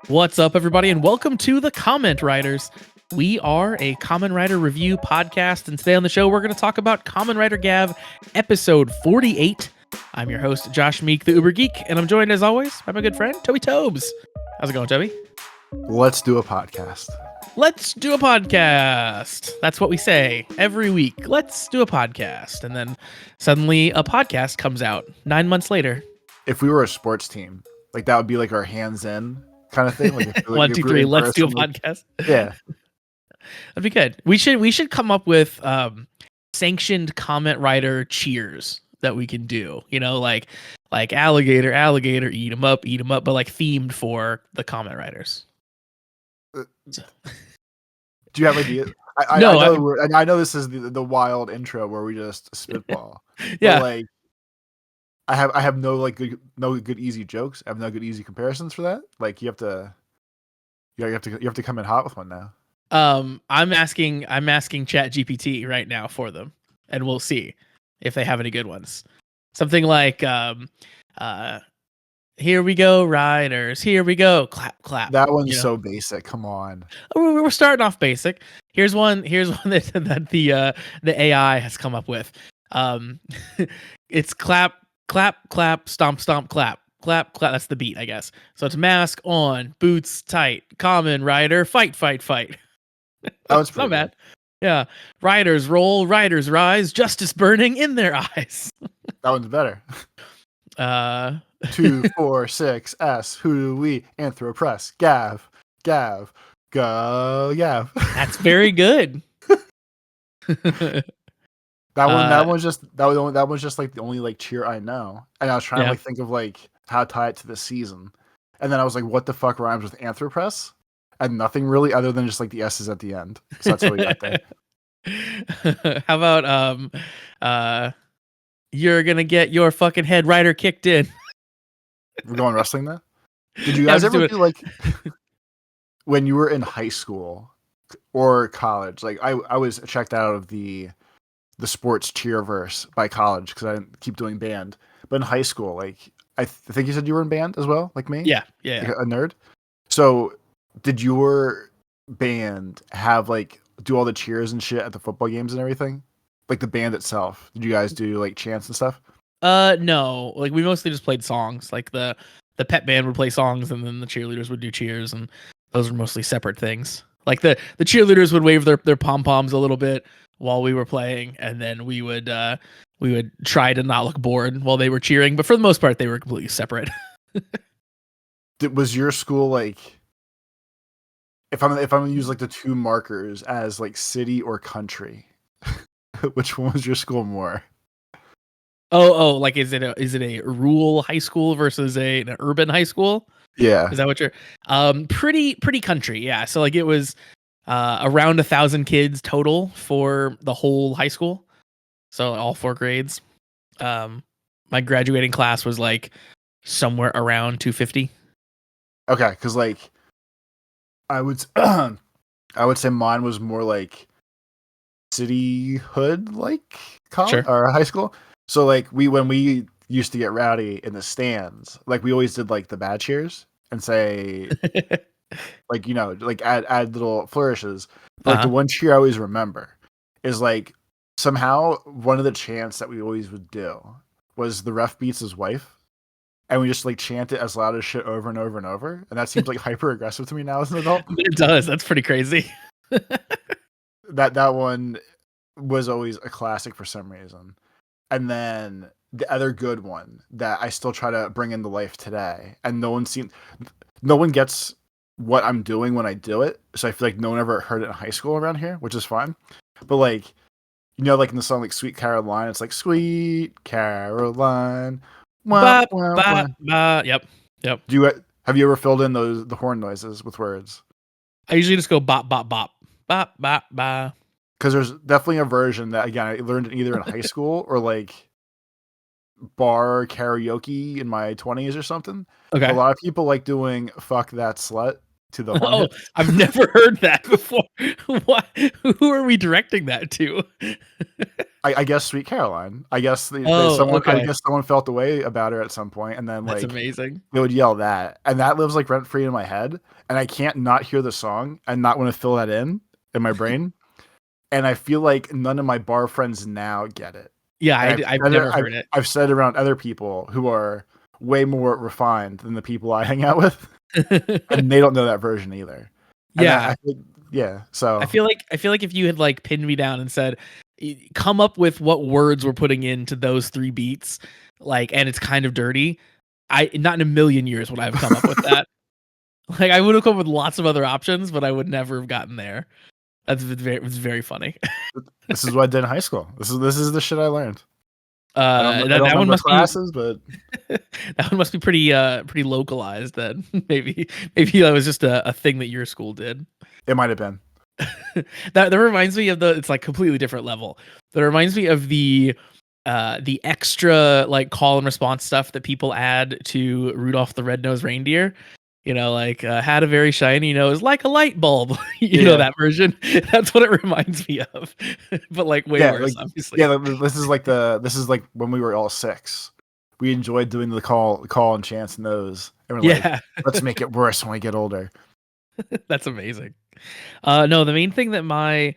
What's up, everybody, and welcome to the Comment Writers. We are a Kamen Rider review podcast, and today on the show, we're going to talk about Kamen Rider Gav episode 48. I'm your host, Josh Meek, the Uber Geek, and I'm joined, as always, by my good friend, Toby Tobes. How's it going, Toby? Let's do a podcast. Let's do a podcast. That's what we say every week. Let's do a podcast. And then suddenly a podcast comes out 9 months later. If we were a sports team, like that would be like our hands in kind of thing. Like, One, two, three, let's do a podcast. Yeah. That'd be good. We should come up with sanctioned comment writer cheers that we can do. You know, like alligator, eat 'em up, but like themed for the comment writers. Do you have ideas? I know this is the wild intro where we just spitball. Yeah. But like, I have no good easy jokes. I have no good easy comparisons for that. Like you have to come in hot with one now. I'm asking ChatGPT right now for them, and we'll see if they have any good ones. Something like here we go, riders. Here we go. Clap, clap. That one's so basic. Come on. We're starting off basic. Here's one that the AI has come up with. It's clap, clap, clap, stomp, stomp, clap. Clap, clap. That's the beat, I guess. So it's mask on, boots tight, Kamen Rider, fight, fight, fight. That was not bad. Yeah. Riders roll, riders rise, justice burning in their eyes. That one's better. 2, 4, 6, S. Who do we anthropress? Gav, go, Gav. That's very good. That one's just like the only like cheer I know, and I was trying to like think of like how to tie it to the season, and then I was like, what the fuck rhymes with anthropress? And nothing really, other than just like the S's at the end. So that's how we got there. How about you're gonna get your fucking head rider kicked in. We're going wrestling now. Did you guys ever do like when you were in high school or college? Like I was checked out of the sports cheerverse by college because I didn't keep doing band. But in high school, like I think you said you were in band as well, like me. Yeah. Like a nerd. So did your band have like do all the cheers and shit at the football games and everything? Like the band itself, did you guys do like chants and stuff? No. Like we mostly just played songs. Like the pep band would play songs, and then the cheerleaders would do cheers, and those were mostly separate things. Like the cheerleaders would wave their pom poms a little bit while we were playing, and then we would try to not look bored while they were cheering. But for the most part, they were completely separate. Was your school like? If I'm gonna use like the two markers as like city or country, which one was your school more? Oh, like is it a rural high school versus an urban high school? Yeah. Is that what you're pretty country, yeah. So like it was around 1,000 kids total for the whole high school. So all 4 grades. My graduating class was like somewhere around 250. Okay, because like I would say mine was more like city hood like college or high school. So like when we used to get rowdy in the stands, like we always did like the bad cheers and say like like add little flourishes. But like the one cheer I always remember is like somehow one of the chants that we always would do was the ref beats his wife. And we just like chant it as loud as shit over and over and over. And that seems like hyper aggressive to me now as an adult. It does. That's pretty crazy. that one was always a classic for some reason. And then the other good one that I still try to bring into life today. And no one gets what I'm doing when I do it. So I feel like no one ever heard it in high school around here, which is fine. But like, like in the song like Sweet Caroline, it's like Sweet Caroline. Yep. Have you ever filled in the horn noises with words? I usually just go bop bop bop bop bop bop. Because there's definitely a version that again I learned it either in high school or like bar karaoke in my 20s or something. Okay. A lot of people like doing "fuck that slut" to the horn Oh, hits. I've never heard that before. What? Who are we directing that to? I guess Sweet Caroline. I guess Oh, someone. I okay. guess someone felt the way about her at some point, and then That's like amazing. they would yell that, and that lives like rent free in my head, and I can't not hear the song and not want to fill that in my brain. And I feel like none of my bar friends now get it. Yeah, And I've never heard it. I've said it around other people who are way more refined than the people I hang out with, and they don't know that version either. And Yeah, I think, yeah. So I feel like if you had like pinned me down and said, come up with what words we're putting into those three beats, like, and it's kind of dirty, I not in a million years would I have come up with that. Like, I would have come up with lots of other options, but I would never have gotten there. It was very funny. this is what I did in high school. This is the shit I learned. I don't That one remember must be classes, but that one must be pretty localized. Then maybe that was just a thing that your school did. it might have been. That reminds me of it's like completely different level. That reminds me of the extra like call and response stuff that people add to Rudolph the Red-Nosed Reindeer. You know, like had a very shiny nose like a light bulb. You know that version. That's what it reminds me of, but like way worse, like, obviously. Yeah, this is like when we were all 6. We enjoyed doing the call and chance nose. And we're like, let's make it worse when we get older. That's amazing. No, the main thing that my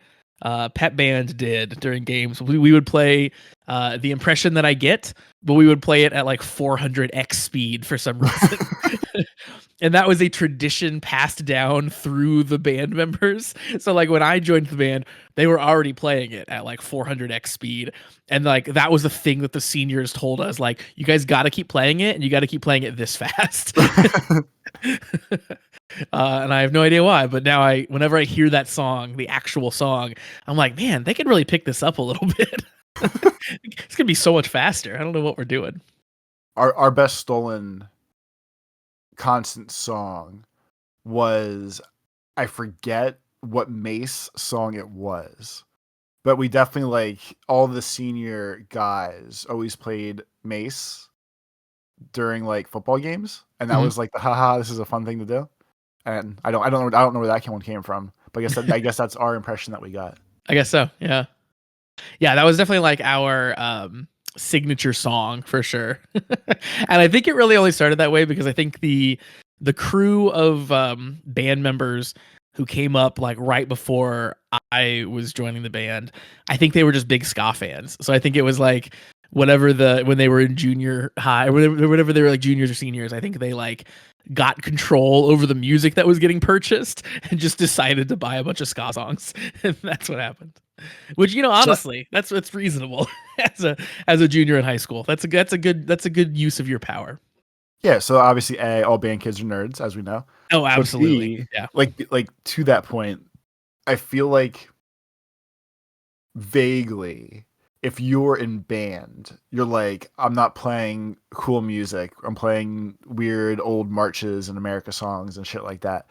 pet band did during games, we would play the impression that I get, but we would play it at like 400x speed for some reason. And that was a tradition passed down through the band members. So like when I joined the band, they were already playing it at like 400x speed. And like that was the thing that the seniors told us, like, you guys got to keep playing it and you got to keep playing it this fast. And I have no idea why, but now whenever I hear that song, the actual song, I'm like, man, they could really pick this up a little bit. It's gonna be so much faster. I don't know what we're doing. Our best stolen constant song was, I forget what Mace song it was, but we definitely, like, all the senior guys always played Mace during like football games, and that was like the haha, this is a fun thing to do. And I don't know where that one came from, but I guess that's our impression that we got. I guess so. Yeah. Yeah, that was definitely like our signature song for sure. And I think it really only started that way because I think the crew of band members who came up like right before I was joining the band, I think they were just big ska fans. So I think it was like when they were in junior high or whatever they were, like juniors or seniors, I think they like got control over the music that was getting purchased and just decided to buy a bunch of ska songs. And that's what happened. Which, you know, honestly, that's reasonable as a junior in high school. That's a good use of your power. Yeah, so obviously all band kids are nerds, as we know. Oh, absolutely. B, yeah. Like to that point, I feel like vaguely, if you're in band, you're like, I'm not playing cool music. I'm playing weird old marches and America songs and shit like that.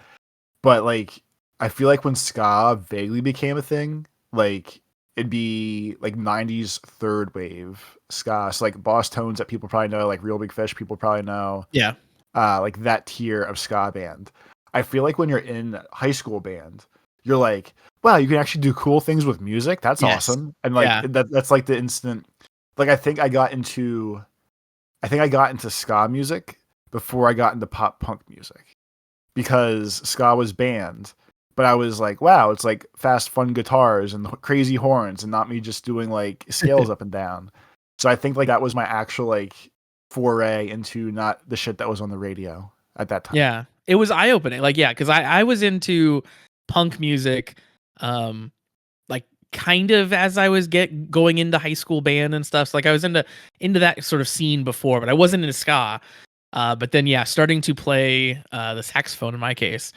But like, I feel like when ska vaguely became a thing, like it'd be like 90s third wave ska. So like Boss Tones that people probably know, like Real Big Fish, people probably know. Yeah. Like that tier of ska band. I feel like when you're in high school band, you're like, wow, you can actually do cool things with music. That's awesome. And like that's like the instant. Like I think I got into ska music before I got into pop punk music, because ska was banned. But I was like, wow, it's like fast, fun guitars and crazy horns, and not me just doing like scales up and down. So I think like that was my actual like foray into not the shit that was on the radio at that time. Yeah, it was eye opening. Like, yeah, because I was into punk music, like kind of as I was going into high school band and stuff. So like I was into that sort of scene before, but I wasn't into ska. But then yeah, starting to play the saxophone in my case.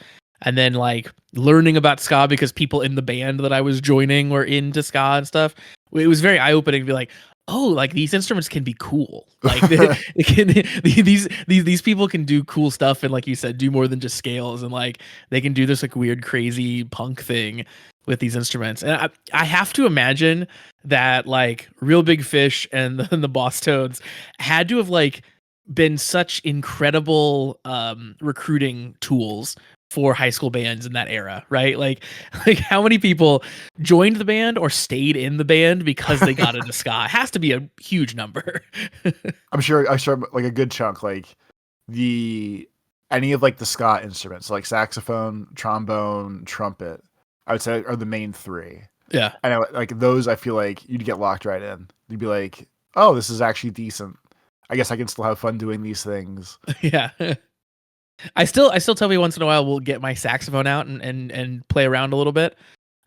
And then like learning about ska because people in the band that I was joining were into ska and stuff. It was very eye opening to be like, oh, like these instruments can be cool. Like these people can do cool stuff and, like you said, do more than just scales, and like they can do this like weird, crazy punk thing with these instruments. And I have to imagine that like Real Big Fish and the Boss Tones had to have like been such incredible recruiting tools for high school bands in that era, right? Like how many people joined the band or stayed in the band because they got into ska? It has to be a huge number. I'm sure like a good chunk, like the any of like the ska instruments, like saxophone, trombone, trumpet, I would say are the main three. Yeah. And like those, I feel like you'd get locked right in. You'd be like, oh, this is actually decent. I guess I can still have fun doing these things. Yeah. I still tell me once in a while we'll get my saxophone out and play around a little bit.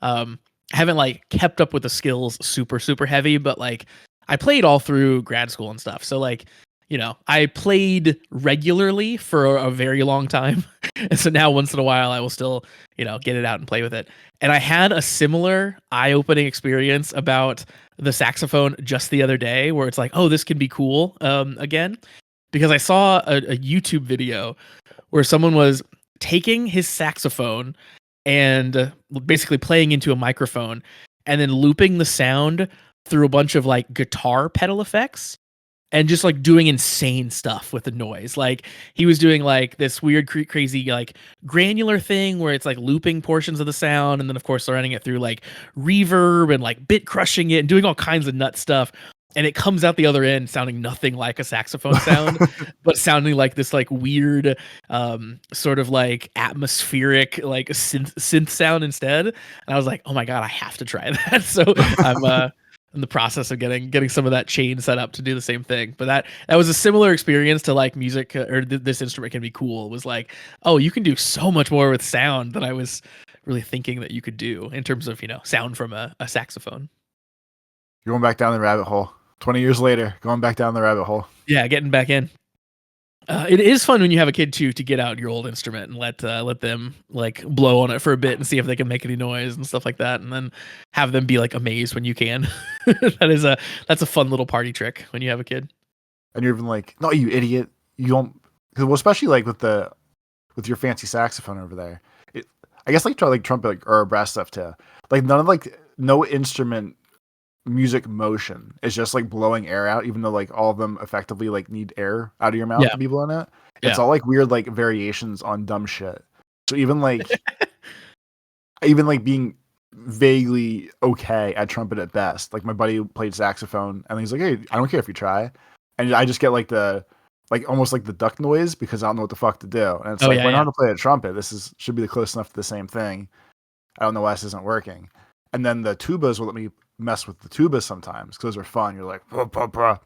I haven't like kept up with the skills super heavy, but like I played all through grad school and stuff. So like, you know, I played regularly for a very long time. And so now once in a while I will still, you know, get it out and play with it. And I had a similar eye-opening experience about the saxophone just the other day where it's like, oh, this can be cool again. Because I saw a YouTube video where someone was taking his saxophone and basically playing into a microphone and then looping the sound through a bunch of like guitar pedal effects and just like doing insane stuff with the noise. Like he was doing like this weird crazy like granular thing where it's like looping portions of the sound and then of course running it through like reverb and like bit crushing it and doing all kinds of nut stuff. And it comes out the other end sounding nothing like a saxophone sound, but sounding like this like weird sort of like atmospheric like synth sound instead. And I was like, oh my God, I have to try that. So I'm in the process of getting some of that chain set up to do the same thing. But that was a similar experience to like music or this instrument can be cool. It was like, oh, you can do so much more with sound than I was really thinking that you could do in terms of, you know, sound from a saxophone. You're going back down the rabbit hole. 20 years later, going back down the rabbit hole. Yeah, getting back in. It is fun when you have a kid too to get out your old instrument and let them like blow on it for a bit and see if they can make any noise and stuff like that, and then have them be like amazed when you can. That's a fun little party trick when you have a kid. And you're even like, no, you idiot, you don't. Well, especially like with your fancy saxophone over there. I guess like try like trumpet or brass stuff too. Like none of like no instrument music motion. It's just like blowing air out, even though like all of them effectively like need air out of your mouth to be blown out. It's all like weird like variations on dumb shit. So even like being vaguely okay at trumpet at best. Like my buddy played saxophone and he's like, hey, I don't care if you try. And I just get like the like almost like the duck noise because I don't know what the fuck to do. And it's like, when I know how to play a trumpet, should be the close enough to the same thing. I don't know why this isn't working. And then the tubas will let me mess with the tubas sometimes because those are fun. You're like, bah, bah, bah.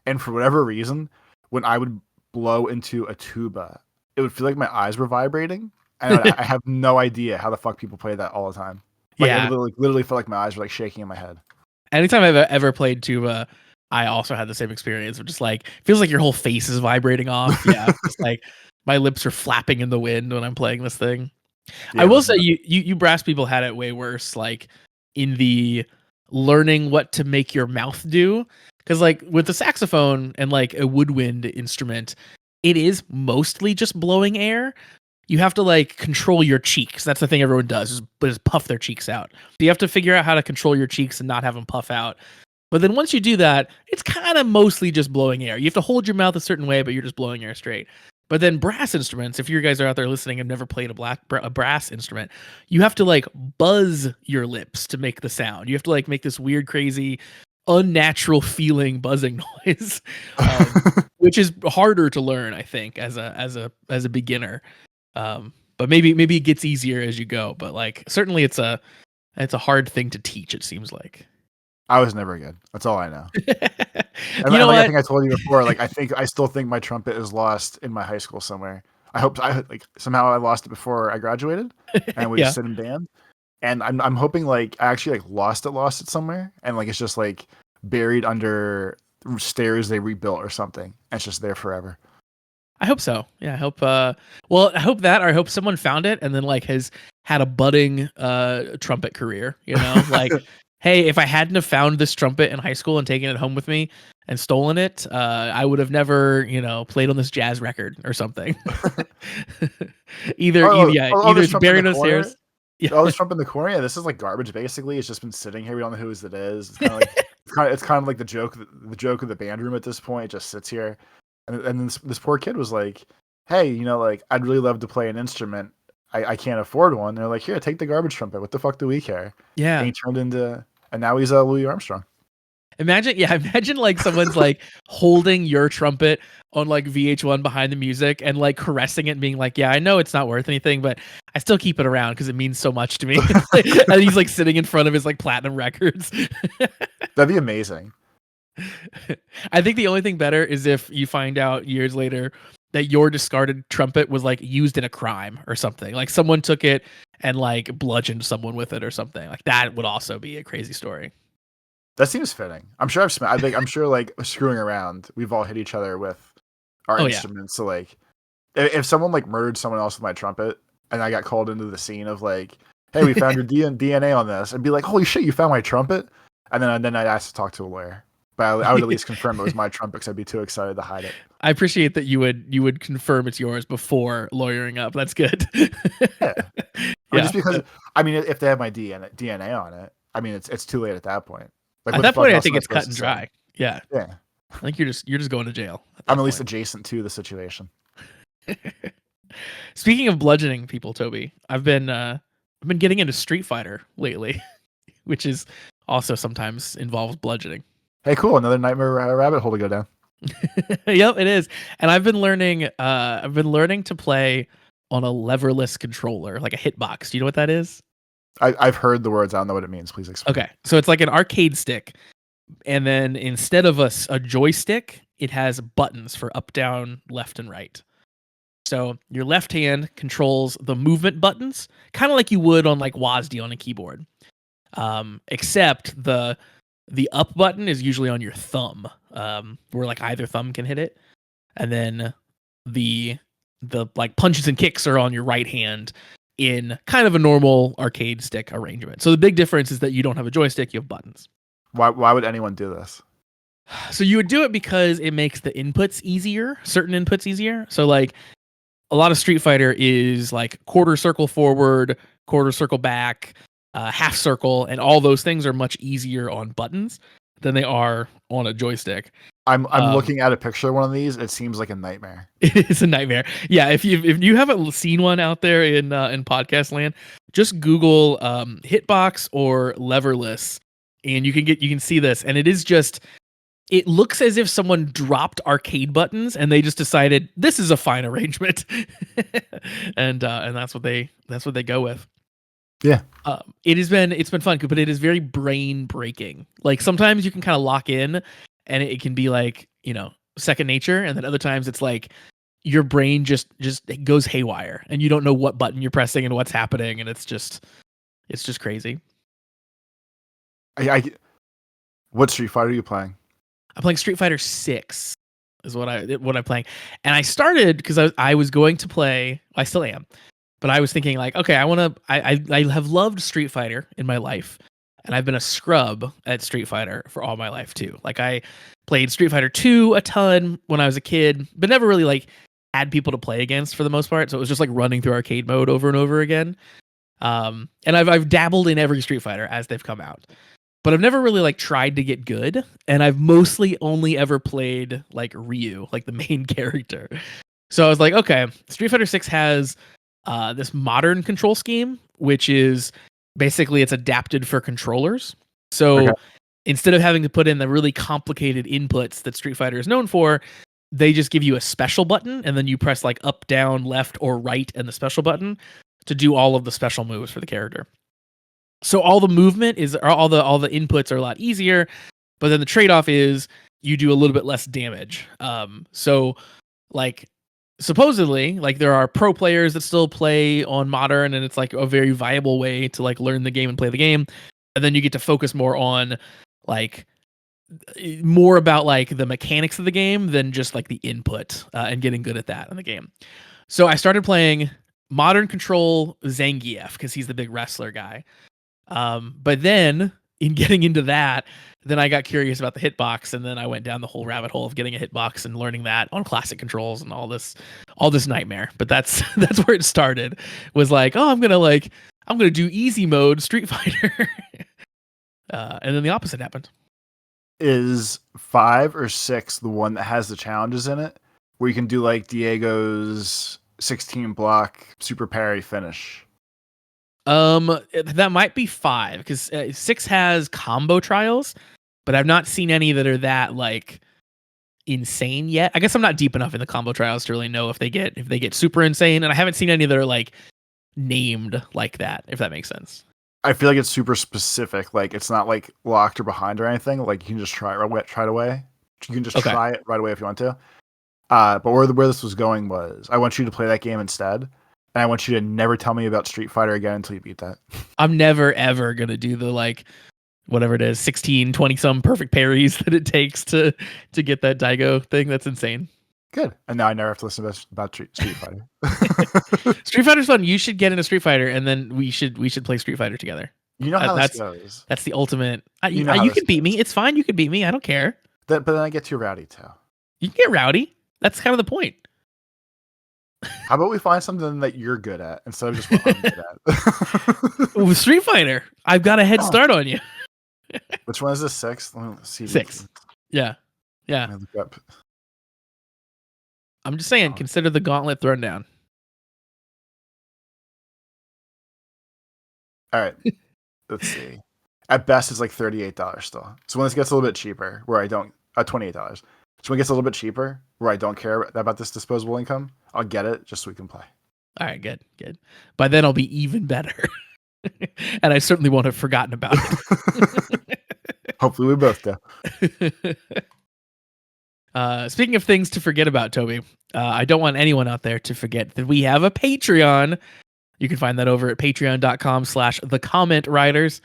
And for whatever reason, when I would blow into a tuba, it would feel like my eyes were vibrating. And I have no idea how the fuck people play that all the time. Like, Yeah. I literally felt like my eyes were like shaking in my head. Anytime I've ever played tuba, I also had the same experience of just like, feels like your whole face is vibrating off. Yeah. Just like my lips are flapping in the wind when I'm playing this thing. Yeah, I will say you brass people had it way worse, like in the learning what to make your mouth do. Because like with the saxophone and like a woodwind instrument, it is mostly just blowing air. You have to like control your cheeks. That's the thing everyone does, is puff their cheeks out. So you have to figure out how to control your cheeks and not have them puff out. But then once you do that, it's kind of mostly just blowing air. You have to hold your mouth a certain way, but you're just blowing air straight. But then brass instruments, if you guys are out there listening and never played a brass instrument, you have to like buzz your lips to make the sound. You have to like make this weird, crazy, unnatural feeling buzzing noise, which is harder to learn, I think, as a beginner. But maybe it gets easier as you go. But like certainly it's a hard thing to teach. It seems like. I was never good. That's all I know. And you know like, what? I think I told you before. Like I still think my trumpet is lost in my high school somewhere. I hope somehow I lost it before I graduated, and we just sit in band. And I'm hoping like I actually like lost it somewhere, and like it's just like buried under stairs they rebuilt or something. And it's just there forever. I hope so. Yeah, I hope. Well, I hope that, or I hope someone found it and then like has had a budding trumpet career. You know, like. Hey, if I hadn't have found this trumpet in high school and taken it home with me and stolen it, I would have never, played on this jazz record or something. either it's buried upstairs. Yeah. Oh, this trumpet in the corner. Yeah, this is like garbage. Basically, it's just been sitting here. We don't know whose it is. It's kind of like it's kind of like the joke of the band room at this point. It just sits here, and then this poor kid was like, "Hey, like I'd really love to play an instrument. I can't afford one. They're like, here, take the garbage trumpet. What the fuck do we care? Yeah. And he turned into, and now he's Louis Armstrong. Imagine like someone's like holding your trumpet on like VH1 behind the music and like caressing it and being like, yeah, I know it's not worth anything, but I still keep it around because it means so much to me. And he's like sitting in front of his like platinum records. That'd be amazing. I think the only thing better is if you find out years later that your discarded trumpet was like used in a crime or something. Like someone took it and like bludgeoned someone with it or something. Like that would also be a crazy story. That seems fitting. I'm sure I'm sure like screwing around, we've all hit each other with our instruments. Yeah. So like if someone like murdered someone else with my trumpet and I got called into the scene of like, hey, we found your DNA on this, I'd be like, holy shit, you found my trumpet? And then I'd ask to talk to a lawyer. But I would at least confirm it was my trumpet because I'd be too excited to hide it. I appreciate that you would confirm it's yours before lawyering up. That's good. Yeah. Or just because, I mean, if they have my DNA on it, I mean, it's too late at that point. Like, at that point, I think it's cut and dry. Yeah. Yeah. I think you're just going to jail. I'm at least adjacent to the situation. Speaking of bludgeoning people, Toby, I've been getting into Street Fighter lately, which is also sometimes involves bludgeoning. Hey, cool! Another nightmare rabbit hole to go down. Yep, it is. And I've been learning to play on a leverless controller, like a hitbox. Do you know what that is? I've heard the words. I don't know what it means. Please explain. Okay, so it's like an arcade stick, and then instead of a joystick, it has buttons for up, down, left, and right. So your left hand controls the movement buttons, kind of like you would on like WASD on a keyboard, except the up button is usually on your thumb, where like either thumb can hit it, and then the like punches and kicks are on your right hand in kind of a normal arcade stick arrangement. So the big difference is that you don't have a joystick, you have buttons. Why would anyone do this? So you would do it because it makes the inputs easier, certain inputs easier. So like a lot of Street Fighter is like quarter circle forward, quarter circle back, half circle, and all those things are much easier on buttons than they are on a joystick. I'm looking at a picture of one of these. It seems like a nightmare. It is a nightmare. Yeah, if you haven't seen one out there in podcast land, just Google hitbox or leverless, and you can see this. And it looks as if someone dropped arcade buttons and they just decided this is a fine arrangement, and that's what they go with. Yeah. It's been fun, but it is very brain breaking. Like sometimes you can kind of lock in and it can be like, second nature. And then other times it's like your brain just goes haywire and you don't know what button you're pressing and what's happening. And it's just crazy. What Street Fighter are you playing? I'm playing Street Fighter 6 is what I'm playing. And I started because I was going to play, I still am, but I was thinking like, okay, I have loved Street Fighter in my life. And I've been a scrub at Street Fighter for all my life too. Like I played Street Fighter 2 a ton when I was a kid, but never really like had people to play against for the most part. So it was just like running through arcade mode over and over again. And I've dabbled in every Street Fighter as they've come out, but I've never really like tried to get good. And I've mostly only ever played like Ryu, like the main character. So I was like, okay, Street Fighter 6 has this modern control scheme, which is basically it's adapted for controllers. So instead of having to put in the really complicated inputs that Street Fighter is known for, they just give you a special button and then you press like up, down, left, or right and the special button to do all of the special moves for the character. So all the movement all the inputs are a lot easier, but then the trade-off is you do a little bit less damage. So like supposedly, like there are pro players that still play on modern, and it's like a very viable way to like learn the game and play the game. And then you get to focus more on like more about like the mechanics of the game than just like the input and getting good at that in the game. So I started playing modern control Zangief because he's the big wrestler guy. But then in getting into that, then I got curious about the hitbox, and then I went down the whole rabbit hole of getting a hitbox and learning that on classic controls and all this nightmare. But that's where it started. Was like, oh, I'm gonna do easy mode Street Fighter, and then the opposite happened. Is 5 or 6 the one that has the challenges in it, where you can do like Diego's 16 block super parry finish? That might be 5 because 6 has combo trials, but I've not seen any that are that like insane yet. I guess I'm not deep enough in the combo trials to really know if they get super insane, and I haven't seen any that are like named like that, if that makes sense. I feel like it's super specific. Like it's not like locked or behind or anything. Like you can just try it away. You can just try it right away if you want to. But where this was going was, I want you to play that game instead, and I want you to never tell me about Street Fighter again until you beat that. I'm never ever gonna do the like whatever it is 16 20 some perfect parries that it takes to get that Daigo thing. That's insane. Good. And now I never have to listen about Street Fighter. Street Fighter's fun. You should get into Street Fighter, and then we should play Street Fighter together. You know how this goes. That's the ultimate. You can beat me. It's fine. You can beat me. I don't care. But then I get too rowdy too. You can get rowdy. That's kind of the point. How about we find something that you're good at instead of just what I'm good at? With Street Fighter, I've got a head start on you. Which one is the 6th? Let me see. 6. Yeah. Let me look up. I'm just saying, consider the gauntlet thrown down. All right. Let's see. At best, it's like $38 still. So when this gets a little bit cheaper, where I don't, $28. So when it gets a little bit cheaper, where I don't care about this disposable income, I'll get it just so we can play. All right, good. By then, I'll be even better. And I certainly won't have forgotten about it. Hopefully we both do. Speaking of things to forget about, Toby, I don't want anyone out there to forget that we have a Patreon. You can find that over at patreon.com/thecommentwriters.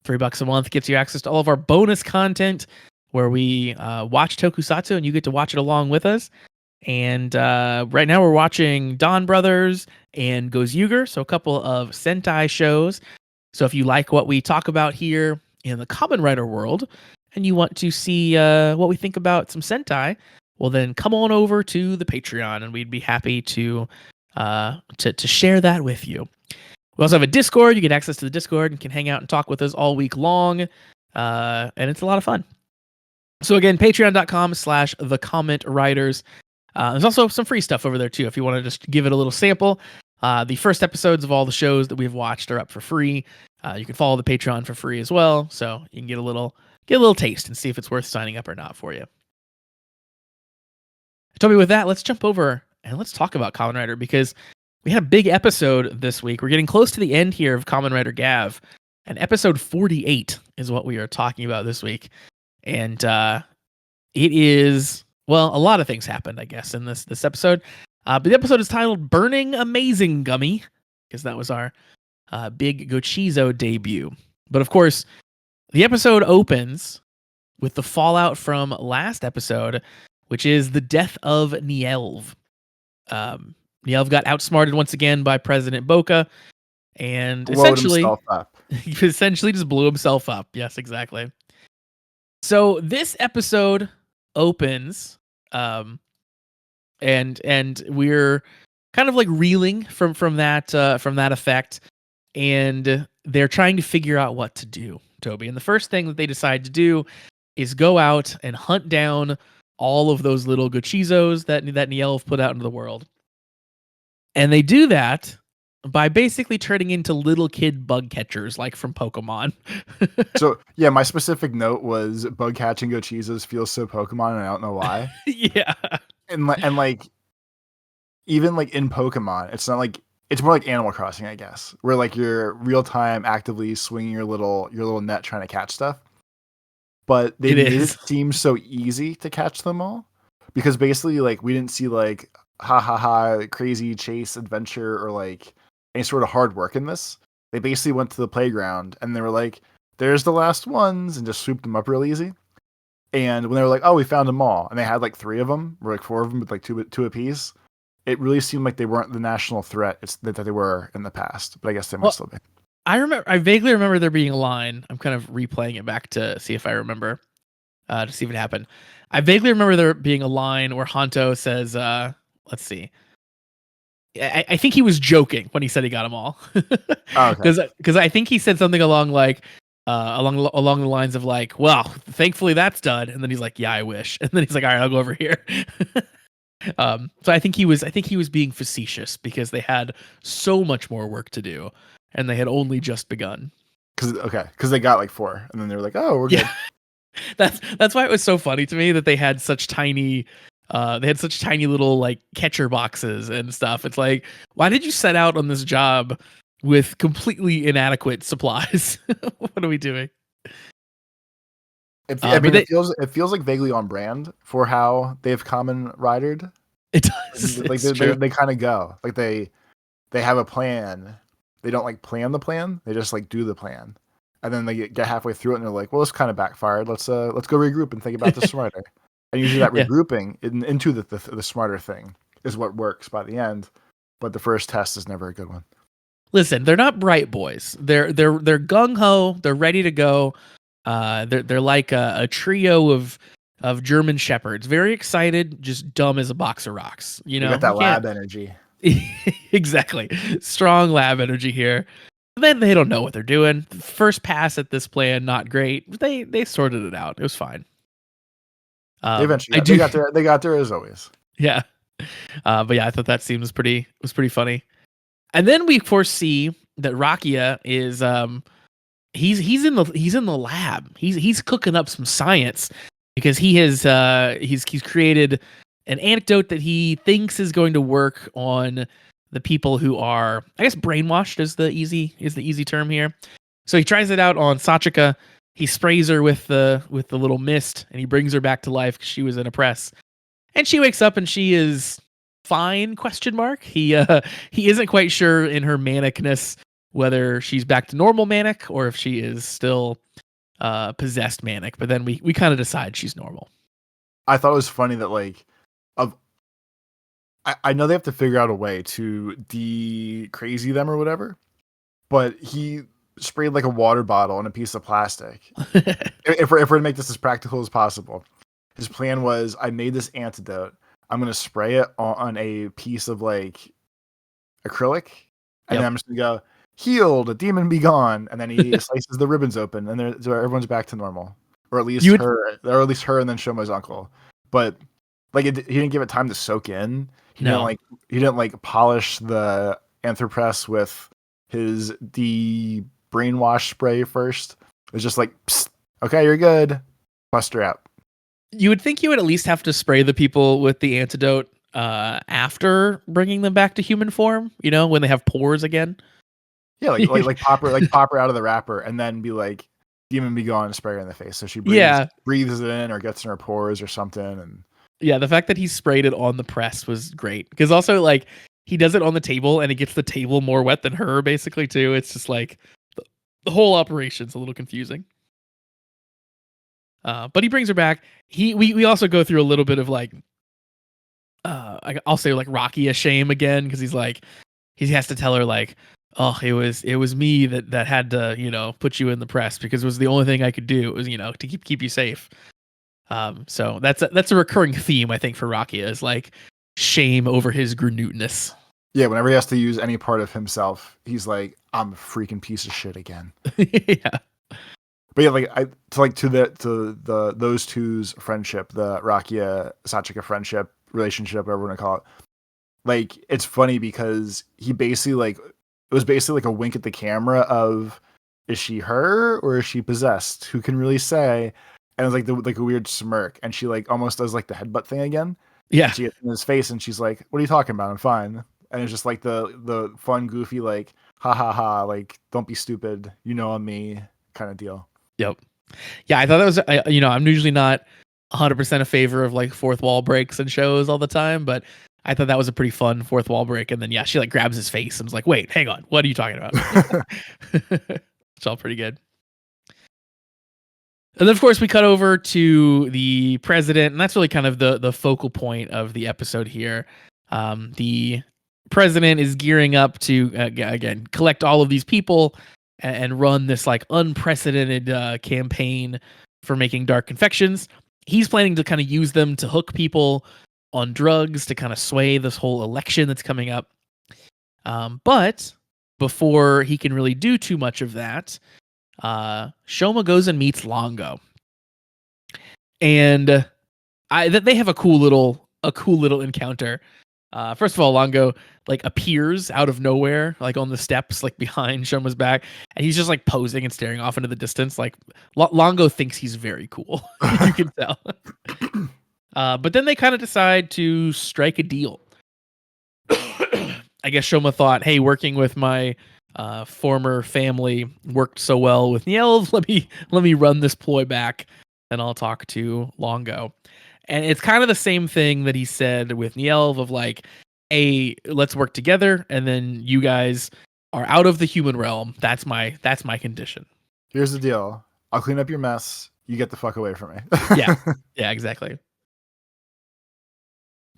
$3 a month gets you access to all of our bonus content where we watch tokusatsu and you get to watch it along with us. And right now we're watching Dawn Brothers and Goes Yuger, so a couple of Sentai shows. So if you like what we talk about here in the Kamen Rider world and you want to see what we think about some Sentai, well then come on over to the Patreon and we'd be happy to share that with you. We also have a Discord. You get access to the Discord and can hang out and talk with us all week long. And it's a lot of fun. So again, patreon.com/thecommentwriters. There's also some free stuff over there too. If you want to just give it a little sample, the first episodes of all the shows that we've watched are up for free. You can follow the Patreon for free as well. So you can get a little taste and see if it's worth signing up or not for you. Toby, with that, let's jump over and let's talk about Kamen Rider because we had a big episode this week. We're getting close to the end here of Kamen Rider gavv, and episode 48 is what we are talking about this week. And it is, well, a lot of things happened, I guess, in this episode. But the episode is titled Burning Amazing Gummy, because that was our big Gochizo debut. But of course, the episode opens with the fallout from last episode, which is the death of Nielv. Nielv got outsmarted once again by President Boca, and essentially he essentially just blew himself up. Yes, exactly. So this episode opens, and we're kind of like reeling from that effect, and they're trying to figure out what to do, Toby. And the first thing that they decide to do is go out and hunt down all of those little Gochizos that Nielv put out into the world. And they do that by basically turning into little kid bug catchers, like from Pokemon. So, yeah, my specific note was bug catching Gochizos feels so Pokemon, and I don't know why. Yeah. And like, even like in Pokemon, it's not like, it's more like Animal Crossing, I guess, where like you're real time actively swinging your little net trying to catch stuff. But they made it seem so easy to catch them all, because basically like we didn't see like crazy chase adventure or like any sort of hard work in this. They basically went to the playground and they were like, there's the last ones, and just swooped them up real easy. And when they were like, oh, we found them all, and they had like 3 of them or like 4 of them with like two apiece, it really seemed like they weren't the national threat that they were in the past, but I guess they might still be. I vaguely remember there being a line. I'm kind of replaying it back to see if I remember, to see if it happened. I vaguely remember there being a line where Hanto says, let's see. I think he was joking when he said he got them all. Because I think he said something along like, along the lines of like, well, thankfully that's done. And then he's like, yeah, I wish. And then he's like, all right, I'll go over here. So I think he was being facetious because they had so much more work to do, and they had only just begun. Because they got like 4, and then they were like, "Oh, we're good." That's why it was so funny to me that they had such tiny little like catcher boxes and stuff. It's like, why did you set out on this job with completely inadequate supplies? What are we doing? It feels like vaguely on brand for how they've Kamen Ridered. It does. Like they kind of go like they have a plan. They don't like plan the plan. They just like do the plan, and then they get halfway through it and they're like, "Well, this kind of backfired. Let's go regroup and think about this smarter." And usually that regrouping into the smarter thing is what works by the end. But the first test is never a good one. Listen, they're not bright boys. They're gung ho. They're ready to go. They're like a trio of German shepherds, very excited, just dumb as a box of rocks. You know, got that lab energy. Exactly, strong lab energy here. Then they don't know what they're doing. First pass at this plan, not great. They sorted it out. It was fine. They eventually they got there as always. Yeah, but yeah, I thought that scene was pretty funny. And then we foresee that Rakia is he's in the lab. He's cooking up some science because he has he's created an antidote that he thinks is going to work on the people who are, I guess, brainwashed is the easy term here. So he tries it out on Sachika. He sprays her with the little mist, and he brings her back to life because she was in a press. And she wakes up and she is fine? ? He isn't quite sure in her manicness whether she's back to normal manic or if she is still possessed manic. But then we kind of decide she's normal. I thought it was funny that like I know they have to figure out a way to de-crazy them or whatever, but he sprayed like a water bottle and a piece of plastic. if we're to make this as practical as possible, his plan was, I made this antidote. I'm going to spray it on a piece of like acrylic, and then I'm just going to go, healed, a demon be gone. And then he slices the ribbons open, and so everyone's back to normal. Or at least her and then Shomo's uncle. But like he didn't give it time to soak in. He didn't polish the anthropress with his brainwash spray first. It was just like, psst, okay, you're good. Bust her out. You would think you would at least have to spray the people with the antidote after bringing them back to human form, you know, when they have pores again. Yeah, like pop her out of the wrapper and then be like, demon be gone, and spray her in the face. So she breathes it in or gets in her pores or something. And yeah, the fact that he sprayed it on the press was great. Because also like he does it on the table and it gets the table more wet than her basically too. It's just like the whole operation's a little confusing. But he brings her back. We also go through a little bit of like I'll say like Rakia shame again, because he's like he has to tell her like, oh, it was me that had to, you know, put you in the press because it was the only thing I could do. It was, you know, to keep you safe. So that's a recurring theme I think for Rakia, is like shame over his grunootness. Yeah, whenever he has to use any part of himself, he's like, I'm a freaking piece of shit again. Yeah. But yeah, to those two's friendship, the Rakia Sachika friendship, relationship, whatever we're gonna call it. Like, it's funny because he basically like it was basically like a wink at the camera of, is she her or is she possessed? Who can really say? And it's like a weird smirk, and she like almost does like the headbutt thing again. Yeah. And she gets in his face and she's like, what are you talking about? I'm fine. And it's just like the fun, goofy, like, ha ha ha, like, don't be stupid, you know, on me kind of deal. Yep. Yeah, I thought that was, I'm usually not 100% a favor of like fourth wall breaks and shows all the time, but I thought that was a pretty fun fourth wall break. And then, yeah, she like grabs his face and was like, wait, hang on, what are you talking about? It's all pretty good. And then, of course, we cut over to the president, and that's really kind of the focal point of the episode here. The president is gearing up to, again, collect all of these people and run this like unprecedented campaign for making dark confections. He's planning to kind of use them to hook people on drugs to kind of sway this whole election that's coming up. But before he can really do too much of that, Shoma goes and meets Longo. And they have a cool little a cool little encounter. First of all, Longo like appears out of nowhere, like on the steps, like behind Shoma's back, and he's just like posing and staring off into the distance. Like Longo thinks he's very cool. You can tell. But then they kind of decide to strike a deal. I guess Shoma thought, hey, working with my former family worked so well with Nielv. Let me run this ploy back, and I'll talk to Longo. And it's kind of the same thing that he said with Nielv of like, hey, let's work together, and then you guys are out of the human realm. That's my condition. Here's the deal. I'll clean up your mess. You get the fuck away from me. Yeah, exactly.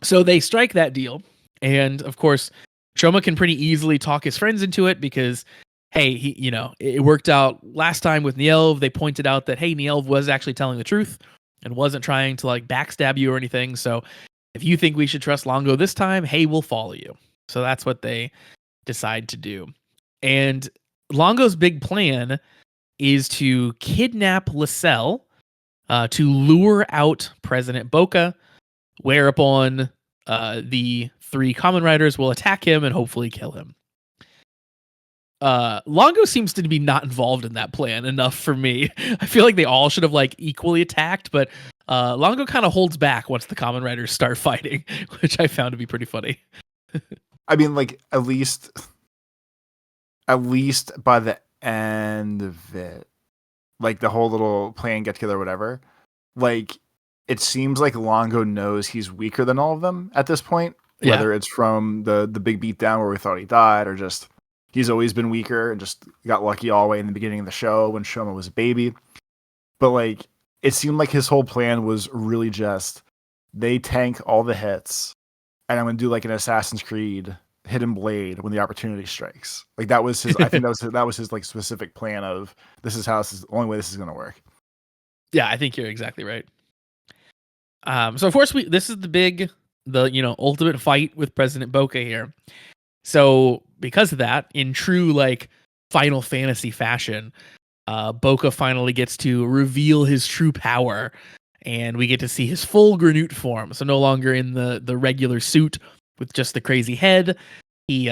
So they strike that deal, and of course, Shoma can pretty easily talk his friends into it because, hey, it worked out last time with Nielv. They pointed out that, hey, Nielv was actually telling the truth and wasn't trying to like backstab you or anything. So if you think we should trust Longo this time, hey, we'll follow you. So that's what they decide to do. And Longo's big plan is to kidnap Lascelles to lure out President Boca, whereupon the 3 Kamen Riders will attack him and hopefully kill him. Longo seems to be not involved in that plan enough for me. I feel like they all should have like equally attacked, but Longo kind of holds back once the Kamen Riders start fighting, which I found to be pretty funny. I mean, like at least by the end of it, like the whole little plan get together, or whatever, like it seems like Longo knows he's weaker than all of them at this point. Whether it's from the big beatdown where we thought he died, or just he's always been weaker and just got lucky all the way in the beginning of the show when Shoma was a baby. But like it seemed like his whole plan was really just they tank all the hits, and I'm gonna do like an Assassin's Creed hidden blade when the opportunity strikes. Like that was his. I think that was his like specific plan of this is the only way this is gonna work. Yeah, I think you're exactly right. So of course this is the ultimate fight with President Boca here. So because of that, in true like Final Fantasy fashion, Boca finally gets to reveal his true power, and we get to see his full Granute form. So no longer in the regular suit with just the crazy head. He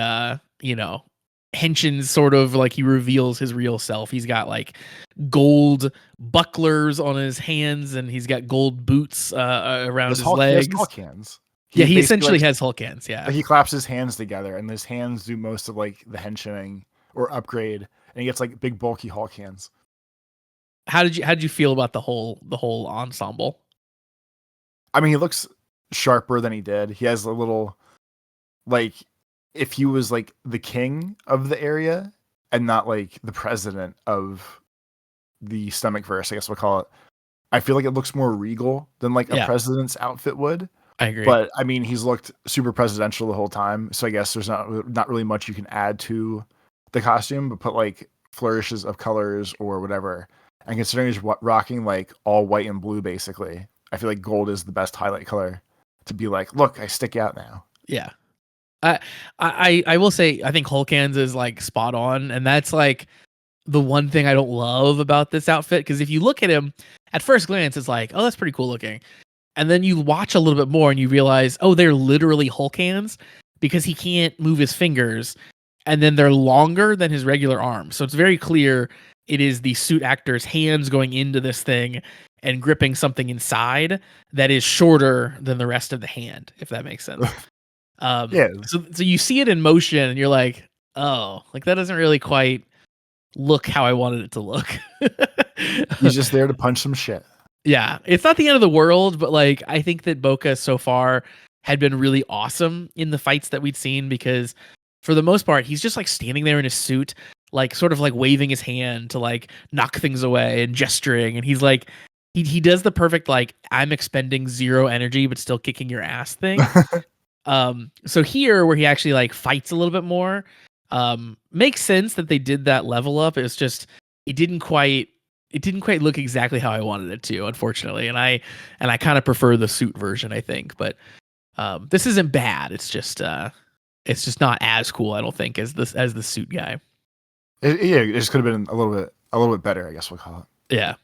henshins sort of like he reveals his real self. He's got like gold bucklers on his hands, and he's got gold boots around his legs. He has Hulk hands. He essentially has Hulk hands. Yeah, like he claps his hands together, and his hands do most of like the henching or upgrade, and he gets like big bulky Hulk hands. How did you feel about the whole ensemble? I mean, he looks sharper than he did. He has a little like if he was like the king of the area and not like the president of the stomach verse, I guess we'll call it. I feel like it looks more regal than like a president's outfit would. I agree. But I mean, he's looked super presidential the whole time, so I guess there's not really much you can add to the costume, but put like flourishes of colors or whatever. And considering he's rocking like all white and blue, basically, I feel like gold is the best highlight color to be like, look, I stick out now. Yeah. I will say I think Hulk hands is like spot on, and that's like the one thing I don't love about this outfit, because if you look at him at first glance, it's like, oh, that's pretty cool looking. And then you watch a little bit more and you realize, oh, they're literally Hulk hands because he can't move his fingers, and then they're longer than his regular arms. So it's very clear it is the suit actor's hands going into this thing and gripping something inside that is shorter than the rest of the hand, if that makes sense. So you see it in motion and you're like, oh, like that doesn't really quite look how I wanted it to look. He's just there to punch some shit. Yeah, it's not the end of the world, but like I think that Boca so far had been really awesome in the fights that we'd seen, because for the most part, he's just like standing there in his suit, like sort of like waving his hand to like knock things away and gesturing. And he's like, he does the perfect, like, I'm expending 0 energy, but still kicking your ass thing. So here where he actually like fights a little bit more, makes sense that they did that level up. It's just, it didn't quite look exactly how I wanted it to, unfortunately. And I kind of prefer the suit version, I think, but this isn't bad. It's just not as cool, I don't think, as the suit guy. It just could have been a little bit better, I guess we'll call it. Yeah.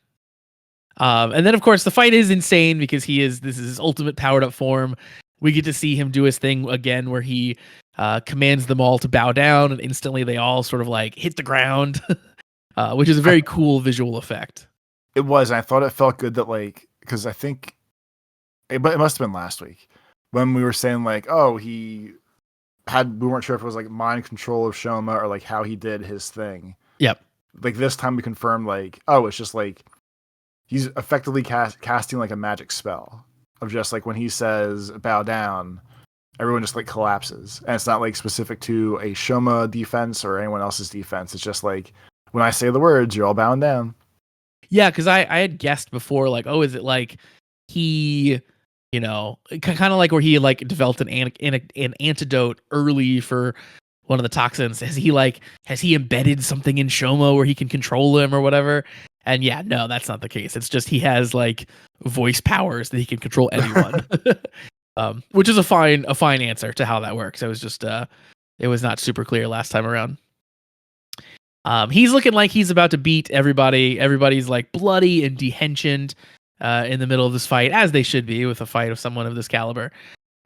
And then of course the fight is insane because this is his ultimate powered up form. We get to see him do his thing again where he commands them all to bow down, and instantly they all sort of like hit the ground, which is a very cool visual effect. It was. And I thought it felt good that like, because I think it must have been last week when we were saying like, oh, we weren't sure if it was like mind control of Shoma or like how he did his thing. Yep. Like this time we confirmed like, oh, it's just like he's effectively casting like a magic spell of just like when he says bow down, everyone just like collapses. And it's not like specific to a Shoma defense or anyone else's defense. It's just like when I say the words, you're all bowing down. Yeah, because I had guessed before, like, oh, is it like he, you know, kind of like where he like developed an antidote early for one of the toxins? Has he embedded something in Shoma where he can control him or whatever? And yeah, no, that's not the case. It's just he has like voice powers that he can control anyone. Which is a fine answer to how that works. It was just it was not super clear last time around. He's looking like he's about to beat everybody. Everybody's like bloody and dehensioned in the middle of this fight, as they should be with a fight of someone of this caliber.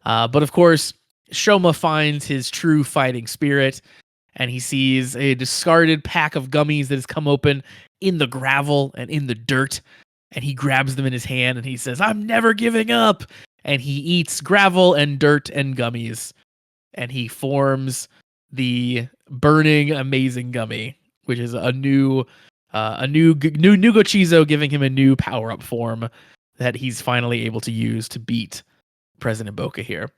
But of course, Shoma finds his true fighting spirit, and he sees a discarded pack of gummies that has come open in the gravel and in the dirt, and he grabs them in his hand and he says, "I'm never giving up." And he eats gravel and dirt and gummies, and he forms the burning amazing gummy, which is a new Nugochizo, giving him a new power-up form that he's finally able to use to beat President Boca here.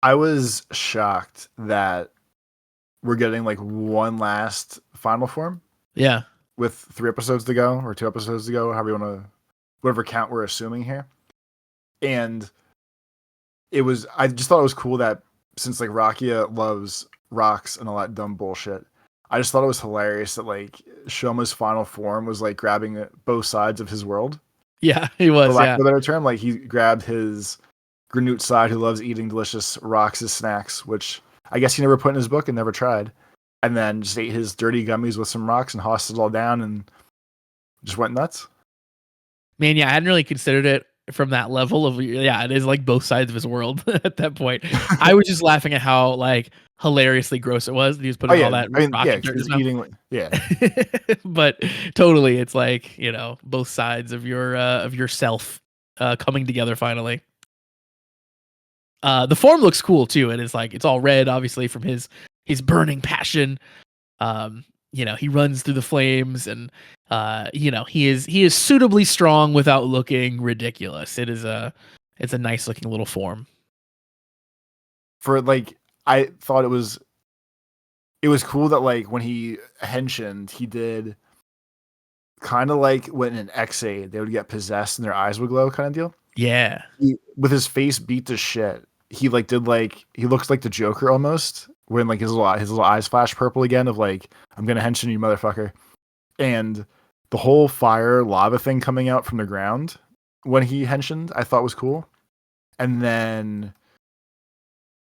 I was shocked that we're getting like one last final form. Yeah. With 3 episodes to go, or 2 episodes to go, however you want to, whatever count we're assuming here. And I just thought it was cool that since like Rakia loves rocks and all that dumb bullshit, I just thought it was hilarious that like Shoma's final form was like grabbing both sides of his world. Yeah, he was. For lack of a better term, like he grabbed his Granute side, who loves eating delicious rocks as snacks, which I guess he never put in his book and never tried, and then just ate his dirty gummies with some rocks and hossed it all down and just went nuts. Man, yeah, I hadn't really considered it from that level of, yeah, it is like both sides of his world at that point. I was just laughing at how like hilariously gross it was that he was putting all that rock and dirt eating, but totally, it's like, you know, both sides of yourself coming together finally. The form looks cool too. It is like it's all red, obviously, from his burning passion. You know, he runs through the flames, and you know, he is suitably strong without looking ridiculous. It's a nice looking little form. For like, I thought it was cool that like when he henshined, he did kind of like when in X8 they would get possessed and their eyes would glow, kind of deal. Yeah, with his face beat to shit, he like did like he looks like the Joker almost, when like his little eyes flash purple again of like, I'm gonna henshin you, motherfucker. And the whole fire lava thing coming out from the ground when he henshined, I thought was cool. And then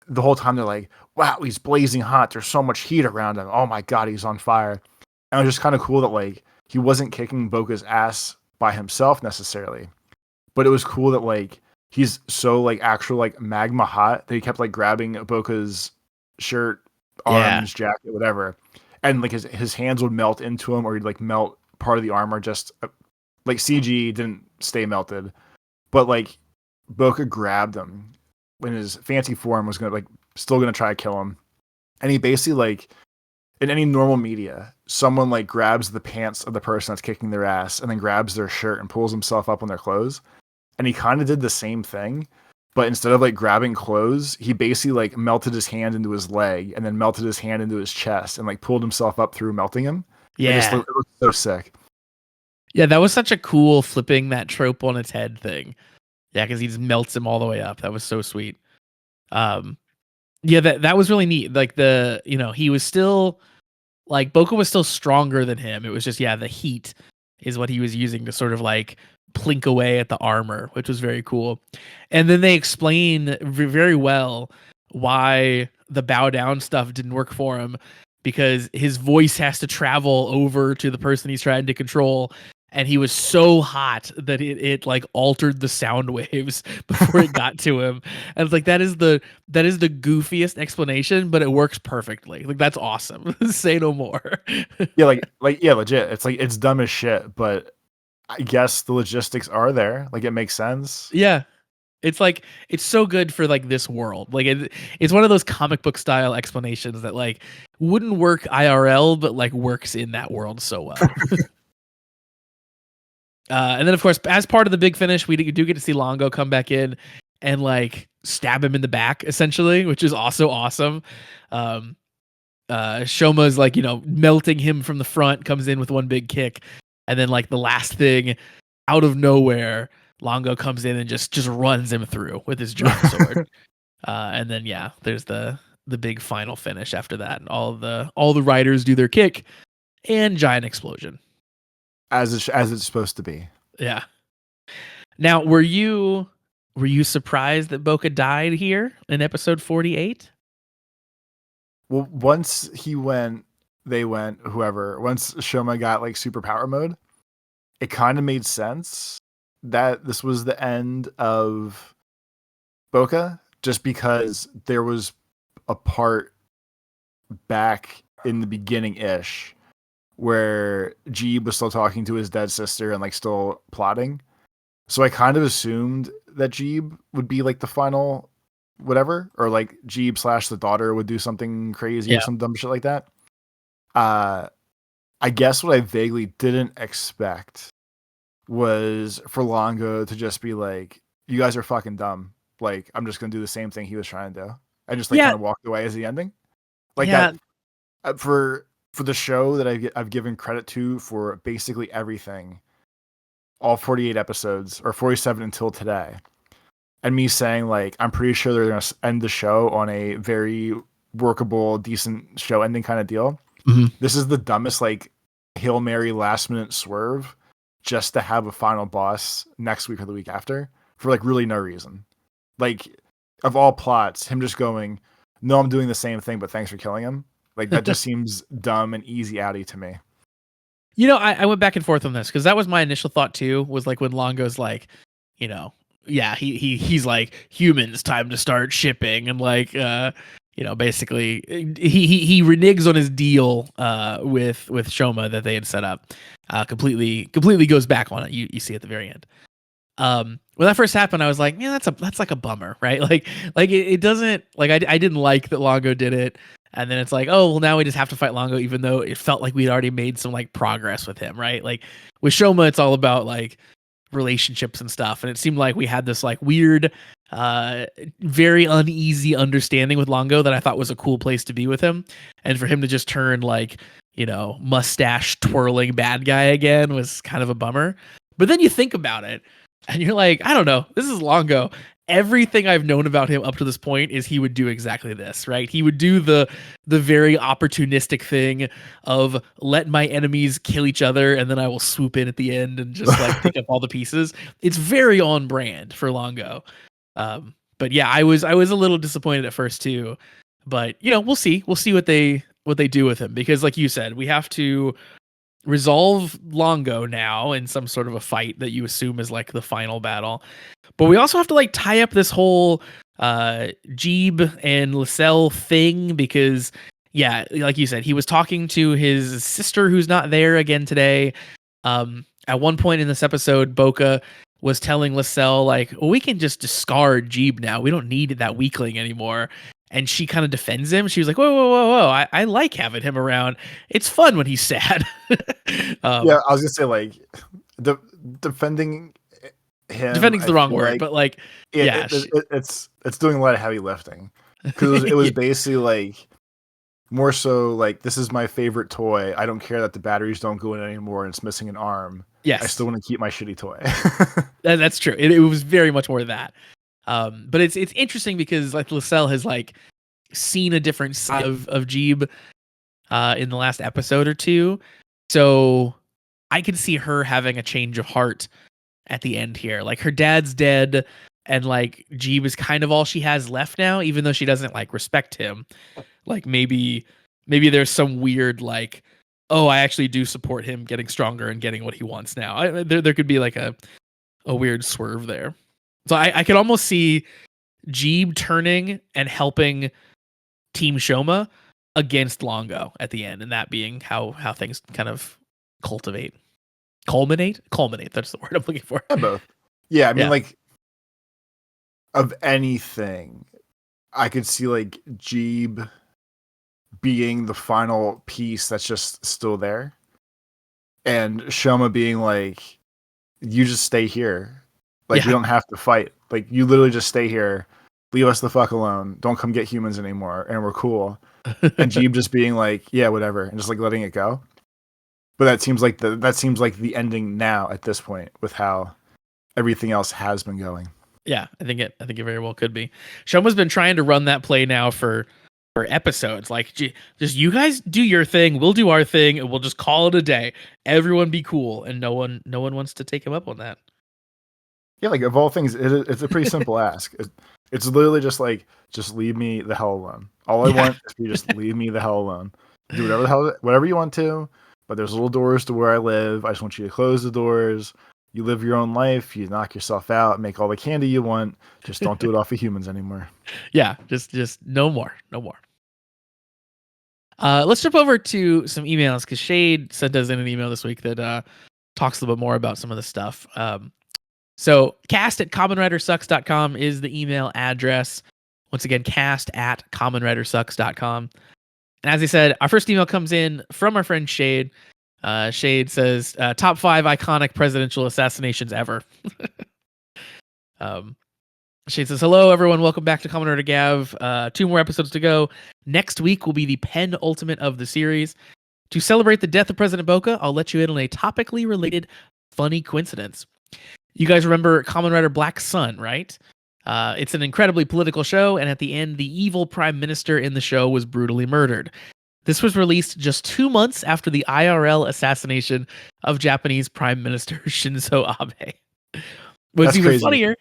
the whole time they're like, wow, he's blazing hot. There's so much heat around him. Oh my God, he's on fire. And it was just kind of cool that like he wasn't kicking Boca's ass by himself necessarily, but it was cool that like he's so like actual like magma hot that he kept like grabbing Boca's shirt, arms, jacket, whatever, and like his hands would melt into him, or he'd like melt part of the armor. Just like CG didn't stay melted, but like Boca grabbed him when his fancy form was gonna like still gonna try to kill him, and he basically like in any normal media, someone like grabs the pants of the person that's kicking their ass and then grabs their shirt and pulls himself up on their clothes, and he kind of did the same thing. But instead of like grabbing clothes, he basically like melted his hand into his leg and then melted his hand into his chest and like pulled himself up through melting him. Yeah. It looked so sick. Yeah, that was such a cool flipping that trope on its head thing. Yeah, because he just melts him all the way up. That was so sweet. Yeah, that was really neat. Like he was still like Boca was still stronger than him. It was just, the heat is what he was using to sort of like plink away at the armor, which was very cool. And then they explain very well why the bow down stuff didn't work for him, because his voice has to travel over to the person he's trying to control, and he was so hot that it like altered the sound waves before it got to him. And it's like that is the goofiest explanation, but it works perfectly. Like that's awesome. Say no more. Yeah, yeah, legit. It's like it's dumb as shit, but I guess the logistics are there. Like it makes sense. Yeah. It's like it's so good for like this world. Like it's one of those comic book style explanations that like wouldn't work IRL, but like works in that world so well. And then of course, as part of the big finish, we do get to see Longo come back in and like stab him in the back, essentially, which is also awesome. Shoma's like, melting him from the front, comes in with one big kick, and then like the last thing, out of nowhere, Longo comes in and just runs him through with his giant sword. And then there's the big final finish after that, and all the riders do their kick and giant explosion. As it's supposed to be. Yeah. Now, were you surprised that Boca died here in episode 48? Well, once whoever, once Shoma got like superpower mode, it kind of made sense that this was the end of Boca, just because there was a part back in the beginning-ish where Jeeb was still talking to his dead sister and like still plotting. So I kind of assumed that Jeeb would be like the final whatever, or like Jeeb / the daughter would do something crazy or some dumb shit like that. I guess what I vaguely didn't expect was for Longo to just be like, you guys are fucking dumb. Like, I'm just going to do the same thing he was trying to do. I just kind of walked away as the ending. Like that for the show that I've given credit to for basically everything, all 48 episodes or 47 until today. And me saying like, I'm pretty sure they're going to end the show on a very workable, decent show ending kind of deal. Mm-hmm. This is the dumbest, like, Hail Mary last minute swerve just to have a final boss next week or the week after for like really no reason. Like, of all plots, him just going, no, I'm doing the same thing, but thanks for killing him. Like, that just seems dumb and easy outy to me. I went back and forth on this because that was my initial thought too, was like when Longo's like, he's like, humans, time to start shipping, and like basically he reneges on his deal with Shoma that they had set up. Completely goes back on it. You see at the very end. When that first happened, I was like, yeah, that's like a bummer, right? Like it doesn't, like, I didn't like that Longo did it. And then it's like, oh, well, now we just have to fight Longo, even though it felt like we'd already made some like progress with him, right? Like with Shoma, it's all about like relationships and stuff. And it seemed like we had this like weird, very uneasy understanding with Longo that I thought was a cool place to be with him. And for him to just turn like, mustache twirling bad guy again was kind of a bummer. But then you think about it and you're like, I don't know, this is Longo. Everything I've known about him up to this point is he would do exactly this, right? He would do the very opportunistic thing of let my enemies kill each other and then I will swoop in at the end and just like pick up all the pieces. It's very on brand for Longo. But yeah, I was a little disappointed at first too. But we'll see. We'll see what they do with him, because like you said, we have to resolve Longo now in some sort of a fight that you assume is like the final battle. But we also have to like tie up this whole Jeeb and Lascelles thing, because like you said, he was talking to his sister who's not there again today. At one point in this episode, Boca was telling Lascelles like, well, we can just discard Jeeb now. We don't need that weakling anymore. And she kind of defends him. She was like, whoa. I like having him around. It's fun when he's sad. Yeah, I was going to say, like, defending him. Defending's the wrong word, but like, it's doing a lot of heavy lifting. Because it was basically like, more so like, this is my favorite toy. I don't care that the batteries don't go in anymore and it's missing an arm. Yes. I still want to keep my shitty toy. That's true. It was very much more that. But it's interesting because like Lascelles has like seen a different side of Jeeb in the last episode or two. So I could see her having a change of heart at the end here. Like her dad's dead and like Jeeb is kind of all she has left now, even though she doesn't like respect him. Like maybe there's some weird like, oh, I actually do support him getting stronger and getting what he wants now. There could be like a weird swerve there. So I could almost see Jeeb turning and helping Team Shoma against Longo at the end, and that being how things kind of culminate. That's the word I'm looking for. Yeah, both. Yeah, I mean, like, of anything, I could see like Jeeb being the final piece that's just still there, and Shoma being like, "You just stay here. Like, we don't have to fight. Like, you literally just stay here. Leave us the fuck alone. Don't come get humans anymore, and we're cool." And Jeeb just being like, "Yeah, whatever," and just like letting it go. But that seems like the ending now at this point with how everything else has been going. Yeah, I think it very well could be. Shoma's been trying to run that play now for episodes. Like, just you guys do your thing, we'll do our thing, and we'll just call it a day. Everyone be cool, and no one wants to take him up on that. Yeah, like of all things, it's a pretty simple ask. It's literally just like, just leave me the hell alone. All I want is for you just leave me the hell alone. Do whatever you want to, but there's little doors to where I live. I just want you to close the doors. You live your own life. You knock yourself out. Make all the candy you want. Just don't do it off of humans anymore. Yeah, just no more. Let's jump over to some emails because Shade sent us in an email this week that talks a little bit more about some of the stuff. So cast@commonwritersucks.com is the email address. Once again, cast@commonwritersucks.com. And as I said, our first email comes in from our friend Shade. Shade says, top 5 iconic presidential assassinations ever. Shade says, hello, everyone. Welcome back to Common Writer Gav. 2 more episodes to go. Next week will be the penultimate of the series. To celebrate the death of President Boca, I'll let you in on a topically related funny coincidence. You guys remember Kamen Rider Black Sun, right? It's an incredibly political show, and at the end, the evil prime minister in the show was brutally murdered. This was released just 2 months after the IRL assassination of Japanese Prime Minister Shinzo Abe. What's even funnier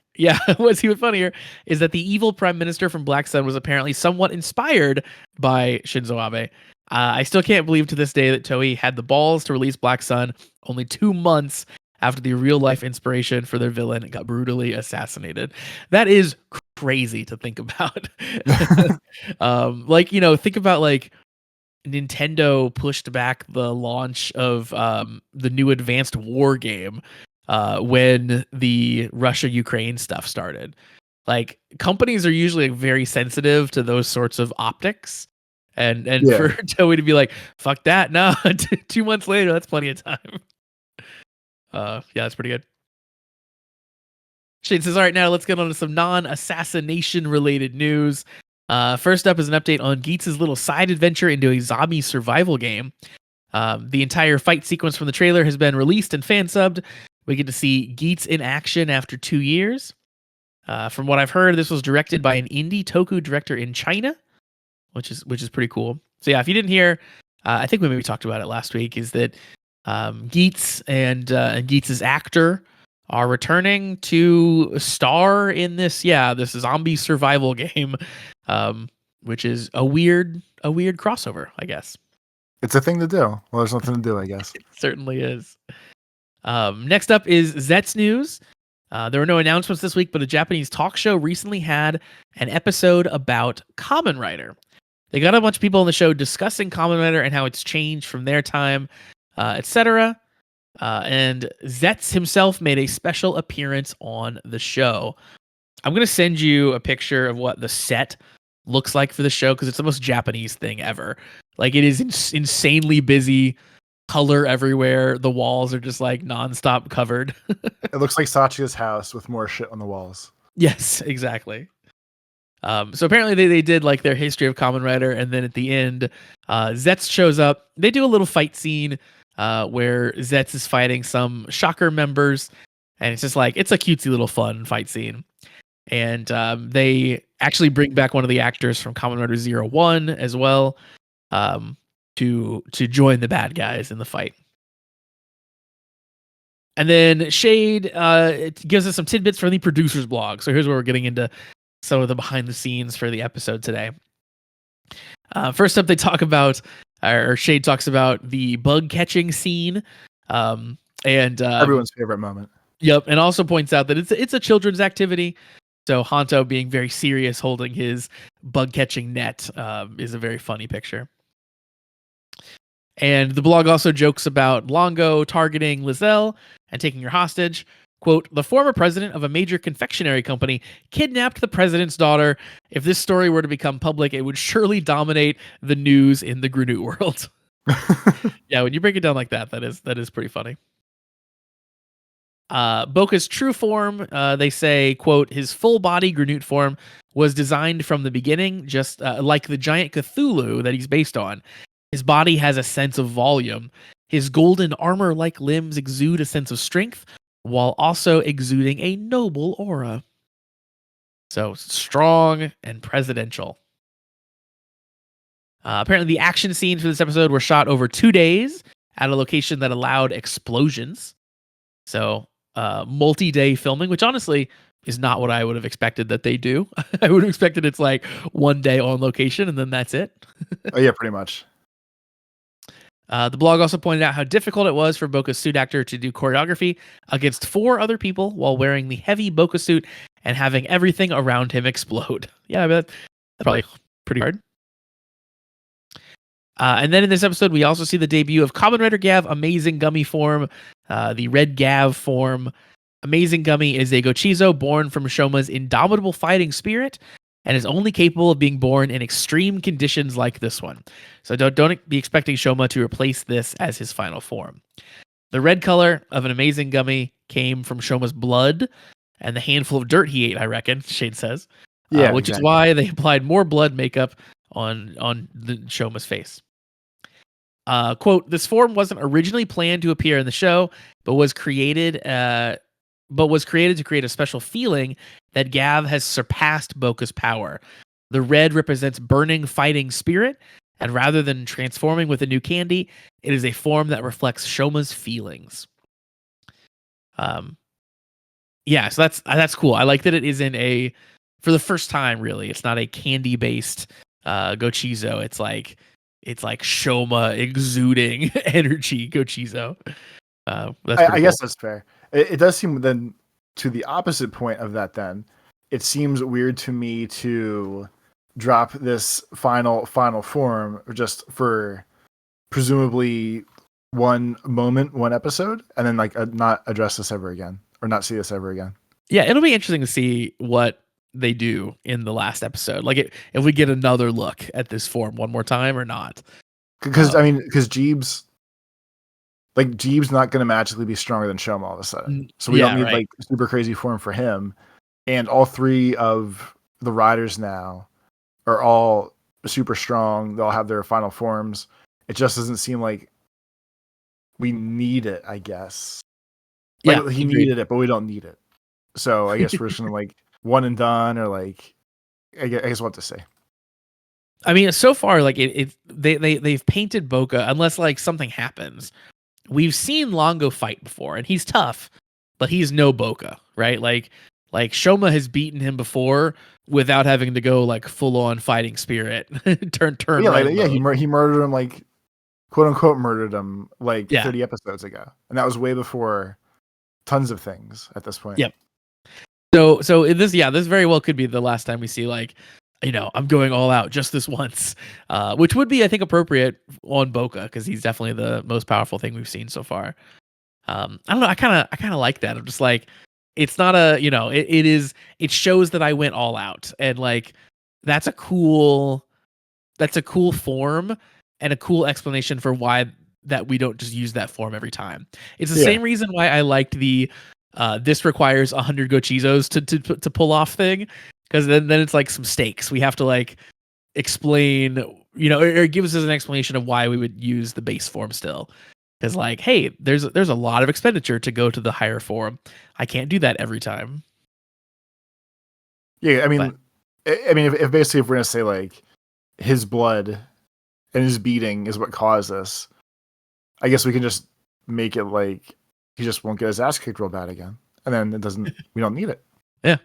is that the evil prime minister from Black Sun was apparently somewhat inspired by Shinzo Abe. I still can't believe to this day that Toei had the balls to release Black Sun only 2 months after the real-life inspiration for their villain got brutally assassinated. That is crazy to think about. Think about like Nintendo pushed back the launch of the new Advanced War game when the Russia-Ukraine stuff started. Like, companies are usually very sensitive to those sorts of optics. And for Toei to be like, fuck that, no, 2 months later, that's plenty of time. Yeah, that's pretty good. Shade says, all right, now let's get on to some non-assassination related news. First up is an update on Geats' little side adventure into a zombie survival game. The entire fight sequence from the trailer has been released and fan subbed. We get to see Geats in action after 2 years. From what I've heard, this was directed by an indie toku director in China, which is pretty cool. So yeah, if you didn't hear, I think we maybe talked about it last week, is that Geats and Geats' actor are returning to star in this zombie survival game, which is a weird crossover, I guess. It's a thing to do. Well, there's nothing to do, I guess. It certainly is. Next up is Zet's news. There were no announcements this week, but a Japanese talk show recently had an episode about Kamen Rider. They got a bunch of people on the show discussing Kamen Rider and how it's changed from their time, etc. And Zetz himself made a special appearance on the show. I'm going to send you a picture of what the set looks like for the show because it's the most Japanese thing ever. Like, it is insanely busy, color everywhere. The walls are just like nonstop covered. It looks like Sachika's house with more shit on the walls. Yes, exactly. So apparently they did like their history of Kamen Rider, and then at the end, Zetz shows up. They do a little fight scene where Zetz is fighting some Shocker members, and it's just like, it's a cutesy little fun fight scene. And they actually bring back one of the actors from Kamen Rider 01 as well, to join the bad guys in the fight. And then Shade it gives us some tidbits from the producer's blog. So here's where we're getting into some of the behind the scenes for the episode today. First up, they talk about or Shade talks about the bug catching scene, and Everyone's favorite moment. Yep, and also points out that it's a children's activity. So Honto being very serious, holding his bug catching net, is a very funny picture. And the blog also jokes about Longo targeting Lizelle and taking her hostage. Quote, the former president of a major confectionery company kidnapped the president's daughter. If this story were to become public, it would surely dominate the news in the Granute world. Yeah, when you break it down like that, that is pretty funny. Boka's true form, they say, quote, his full body Granute form was designed from the beginning, just like the giant Cthulhu that he's based on. His body has a sense of volume. His golden armor-like limbs exude a sense of strength, while also exuding a noble aura. So strong and presidential. Apparently, the action scenes for this episode were shot over 2 days at a location that allowed explosions. So multi-day filming, which honestly is not what I would have expected that they do. I would have expected it's like 1 day on location and then that's it. Oh yeah, pretty much. The blog also pointed out how difficult it was for Boka's suit actor to do choreography against 4 other people while wearing the heavy Boka suit and having everything around him explode. Yeah, I bet that's probably pretty hard. And then in this episode, we also see the debut of Kamen Rider Gavv Amazing Gummy form, the Red Gavv form. Amazing Gummy is a Gochizo born from Shoma's indomitable fighting spirit and is only capable of being born in extreme conditions like this one. So don't be expecting Shoma to replace this as his final form. The red color of an Amazing Gummy came from Shoma's blood and the handful of dirt he ate, I reckon, Shade says. Yeah, which is why they applied more blood makeup on the Shoma's face. Quote, this form wasn't originally planned to appear in the show, but was created to create a special feeling that Gavv has surpassed Boka's power. The red represents burning fighting spirit, and rather than transforming with a new candy, it is a form that reflects Shoma's feelings. Yeah, so that's cool. I like that it isn't for the first time, really, it's not a candy-based Gochizo. It's like Shoma exuding energy Gochizo. I guess that's fair. It does seem then to the opposite point of that. Then it seems weird to me to drop this final form just for presumably one moment, one episode, and then like not address this ever again or not see this ever again. Yeah, it'll be interesting to see what they do in the last episode. Like if we get another look at this form one more time or not. Because Jeeb's not going to magically be stronger than Shoma all of a sudden. So we don't need like super crazy form for him. And all 3 of the riders now are all super strong. They'll have their final forms. It just doesn't seem like we need it, I guess. Like, he needed it, but we don't need it. So I guess we're just gonna like one and done, or like I guess what to say. I mean, so far, like they've painted Boka, unless like something happens. We've seen Longo fight before, and he's tough, but he's no Boka, right? Like Shoma has beaten him before without having to go like full on fighting spirit. turn. Yeah, he murdered him, like quote unquote murdered him like 30 episodes ago, and that was way before tons of things at this point. Yep. So this very well could be the last time we see like, I'm going all out just this once, which would be, I think, appropriate on Boka because he's definitely the most powerful thing we've seen so far. I don't know. I kind of like that. I'm just like, it's not it shows that I went all out, and like that's a cool form and a cool explanation for why that we don't just use that form every time. It's the same reason why I liked the this requires 100 Gochizos to pull off thing, because then it's like some stakes. We have to like explain, or it gives us an explanation of why we would use the base form still. Because like, hey, there's a lot of expenditure to go to the higher form. I can't do that every time. Yeah, I mean, if basically if we're gonna say like his blood and his beating is what caused this, I guess we can just make it like he just won't get his ass kicked real bad again, and then we don't need it. Yeah.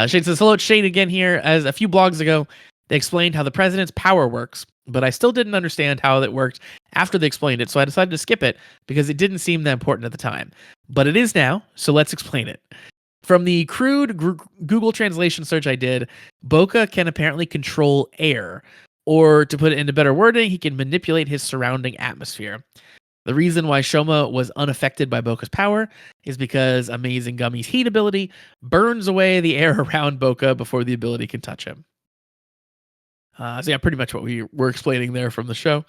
Shane says, hello, it's Shane again here. As a few blogs ago, They explained how the president's power works, but I still didn't understand how it worked after they explained it, so I decided to skip it because it didn't seem that important at the time. But it is now, so let's explain it. From the crude Google translation search I did, Boca can apparently control air, or to put it into better wording, he can manipulate his surrounding atmosphere. The reason why Shoma was unaffected by Boca's power is because Amazing Gummy's heat ability burns away the air around Boca before the ability can touch him. So yeah, pretty much what we were explaining there from the show.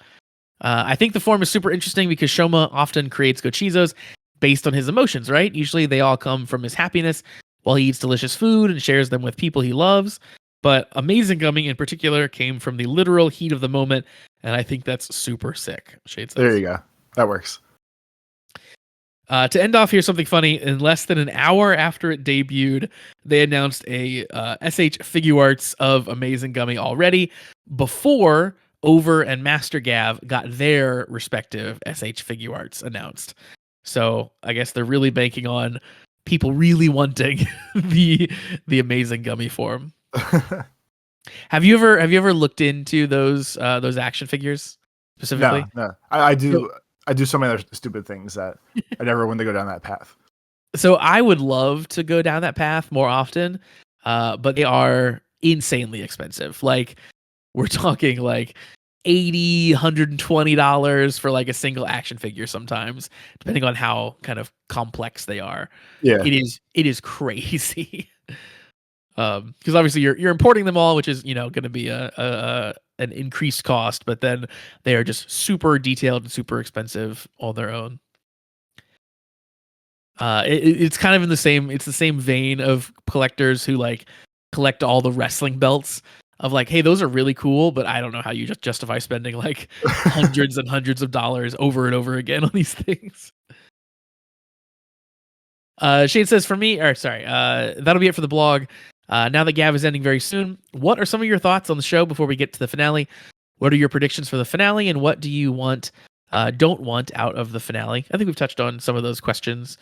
I think the form is super interesting because Shoma often creates gochizos based on his emotions, right? Usually they all come from his happiness while he eats delicious food and shares them with people he loves. But Amazing Gummy in particular came from the literal heat of the moment, and I think that's super sick. Shade says. There you go. That works. To end off, here's something funny. In less than an hour after it debuted, they announced a SH Figuarts of Amazing Gummy already before Over and Master Gav got their respective SH Figuarts announced. So I guess they're really banking on people really wanting the Amazing Gummy form. Have you ever looked into those action figures specifically? No. I do. I do so many other stupid things that I never want to go down that path. So I would love to go down that path more often, but they are insanely expensive. Like we're talking like $80, $120 for like a single action figure sometimes, depending on how kind of complex they are. Yeah. It is crazy. Because obviously you're importing them all, which is going to be an increased cost, but then they are just super detailed and super expensive on their own. It's kind of in the same vein of collectors who like collect all the wrestling belts of like, hey, those are really cool, but I don't know how you just justify spending like hundreds and hundreds of dollars over and over again on these things. Shane says for me, that'll be it for the blog. Now that Gav is ending very soon, what are some of your thoughts on the show before we get to the finale? What are your predictions for the finale, and what do you don't want out of the finale? I think we've touched on some of those questions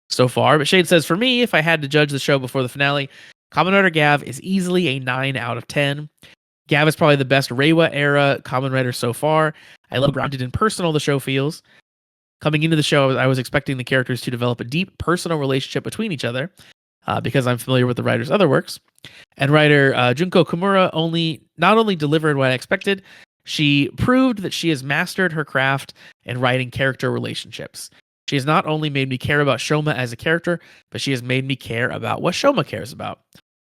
so far, but Shade says, for me, if I had to judge the show before the finale, Kamen Rider Gav is easily a 9 out of 10. Gav is probably the best Reiwa era Kamen Rider so far. I love how grounded and personal the show feels. Coming into the show, I was expecting the characters to develop a deep personal relationship between each other, because I'm familiar with the writer's other works. And writer Junko Kimura not only delivered what I expected, she proved that she has mastered her craft in writing character relationships. She has not only made me care about Shoma as a character, but she has made me care about what Shoma cares about.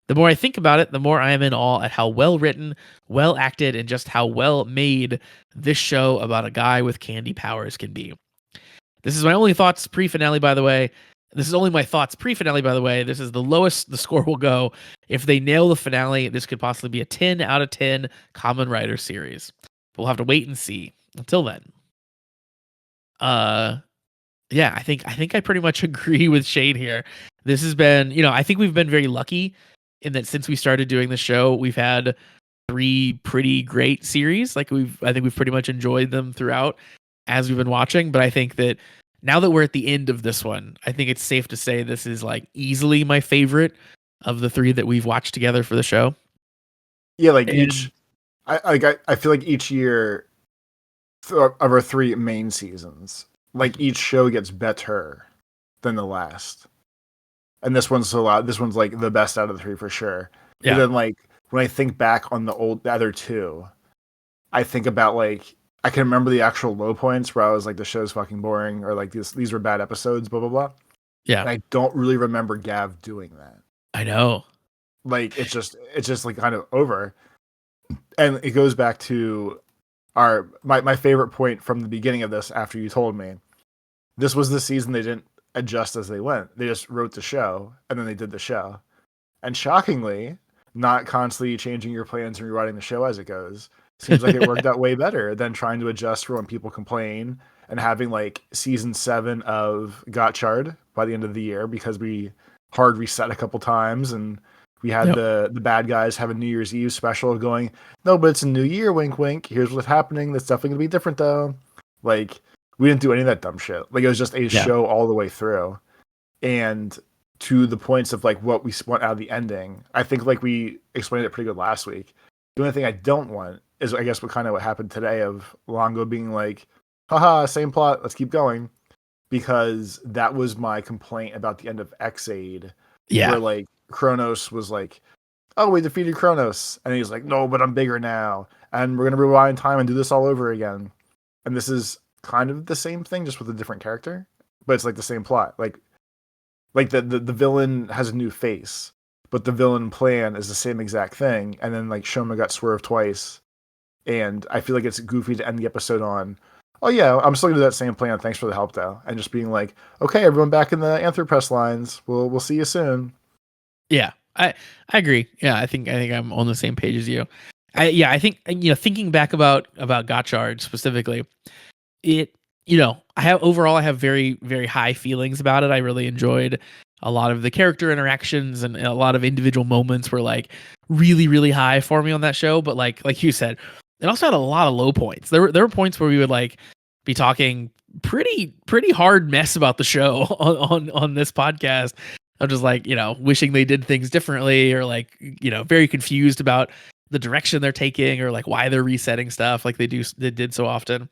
The more I think about it, the more I am in awe at how well written, well acted, and just how well made this show about a guy with candy powers can be. This is my only thoughts pre-finale, by the way. This is only my thoughts pre-finale, by the way. This is the lowest the score will go. If they nail the finale, this could possibly be a 10 out of 10 Kamen Rider series. We'll have to wait and see. Until then. Yeah, I think I pretty much agree with Shade here. This has been, I think we've been very lucky in that since we started doing the show, we've had 3 pretty great series. Like I think we've pretty much enjoyed them throughout as we've been watching. But I think that now that we're at the end of this one, I think it's safe to say this is like easily my favorite of the 3 that we've watched together for the show. Yeah, like I feel like each year of our 3 main seasons, like each show gets better than the last, and this one's like the best out of the 3 for sure. Yeah. But then like when I think back on the other 2, I think about like I can remember the actual low points where I was like, the show's fucking boring, or like these were bad episodes, blah blah blah. Yeah, and I don't really remember Gav doing that. I know. Like it's just like kind of over, and it goes back to my favorite point from the beginning of this. After you told me, this was the season they didn't adjust as they went. They just wrote the show and then they did the show, and shockingly, not constantly changing your plans and rewriting the show as it goes. Seems like it worked out way better than trying to adjust for when people complain and having like season 7 of Gotchard by the end of the year because we hard reset a couple times and we had the bad guys have a New Year's Eve special going, no, but it's a new year, wink wink. Here's what's happening. That's definitely gonna be different though. Like we didn't do any of that dumb shit. Like it was just a show all the way through. And to the points of like what we want out of the ending, I think like we explained it pretty good last week. The only thing I don't want is, I guess, what happened today of Longo being like, haha, same plot, let's keep going. Because that was my complaint about the end of X-Aid, where like Kronos was like, oh, we defeated Kronos. And he's like, no, but I'm bigger now. And we're going to rewind time and do this all over again. And this is kind of the same thing, just with a different character. But it's like the same plot. Like the villain has a new face, but the villain plan is the same exact thing. And then like Shoma got swerved twice. And I feel like it's goofy to end the episode on, oh yeah, I'm still gonna do that same plan. Thanks for the help though. And just being like, okay, everyone back in the Anthropress lines. We'll see you soon. Yeah. I agree. Yeah, I think I'm on the same page as you. I think, thinking back about Gotchard specifically, I have very, very high feelings about it. I really enjoyed a lot of the character interactions, and a lot of individual moments were like really, really high for me on that show. But like you said, it also had a lot of low points. There were points where we would like be talking pretty hard mess about the show on this podcast. I'm just like, wishing they did things differently, or like, very confused about the direction they're taking, or like why they're resetting stuff like they did so often.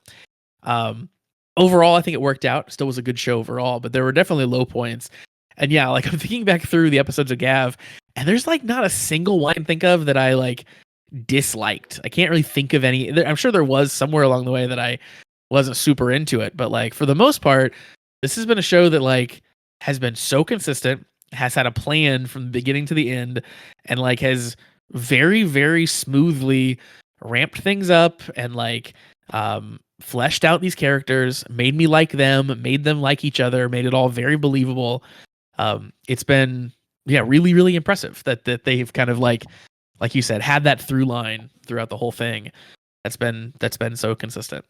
Overall, I think it worked out. Still was a good show overall, but there were definitely low points. And yeah, like I'm thinking back through the episodes of gavv, and there's like not a single one I can think of that I like disliked. I can't really think of any. I'm sure there was somewhere along the way that I wasn't super into it, but like for the most part, this has been a show that like has been so consistent, has had a plan from the beginning to the end, and like has very, very smoothly ramped things up, and like fleshed out these characters, made me like them, made them like each other, made it all very believable. It's been really, really impressive that they've kind of like you said, had that through line throughout the whole thing. That's been so consistent.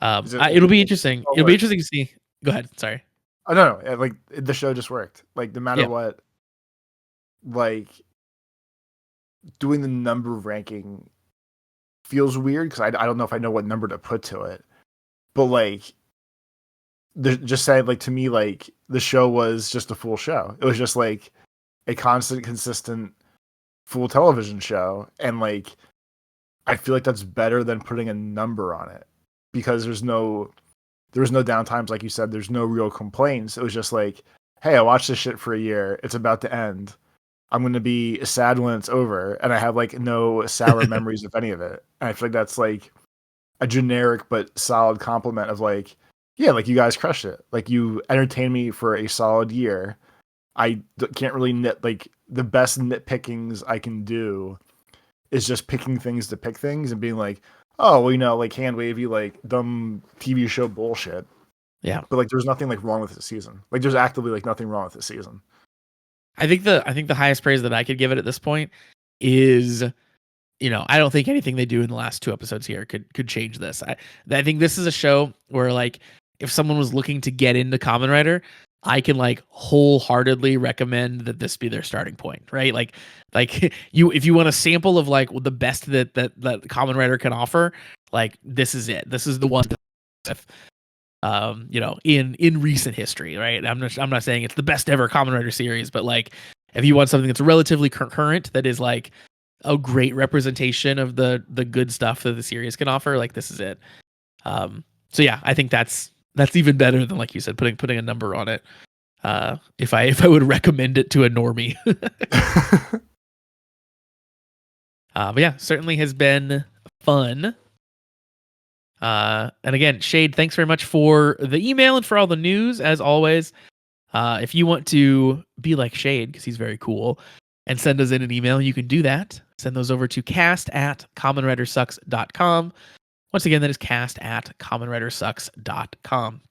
It'll be interesting. It'll be interesting to see. Go ahead. Sorry. Oh no, like the show just worked. Like no matter what, like doing the number ranking feels weird because I don't know if I know what number to put to it. But like, just saying, like to me, like the show was just a full show. It was just like a constant, consistent, full television show, and like I feel like that's better than putting a number on it, because there was no downtimes, like you said. There's no real complaints. It was just like, hey, I watched this shit for a year. It's about to end. I'm going to be sad when it's over, and I have like no sour memories of any of it. And I feel like that's like a generic but solid compliment of like, yeah, like you guys crushed it. Like you entertained me for a solid year. I can't really like the best nitpickings I can do is just picking things to pick things and being like, oh, well, like hand wavy, like dumb TV show bullshit. Yeah. But like there's nothing like wrong with this season. Like there's actively like nothing wrong with this season. I think the highest praise that I could give it at this point is, I don't think anything they do in the last 2 episodes here could change this. I think this is a show where like if someone was looking to get into Kamen Rider, I can like wholeheartedly recommend that this be their starting point, right? Like if you want a sample of like the best that Kamen Rider can offer, like this is it. This is the one that, in recent history, right? I'm not saying it's the best ever Kamen Rider series, but like if you want something that's relatively current, that is like a great representation of the good stuff that the series can offer, like this is it. So yeah, I think that's even better than, like you said, putting a number on it. If I would recommend it to a normie. But yeah, certainly has been fun. And again, Shade, thanks very much for the email and for all the news, as always. If you want to be like Shade, because he's very cool, and send us in an email, you can do that. Send those over to cast@kamenwritersucks.com. Once again, that is cast@kamenwritersucks.com.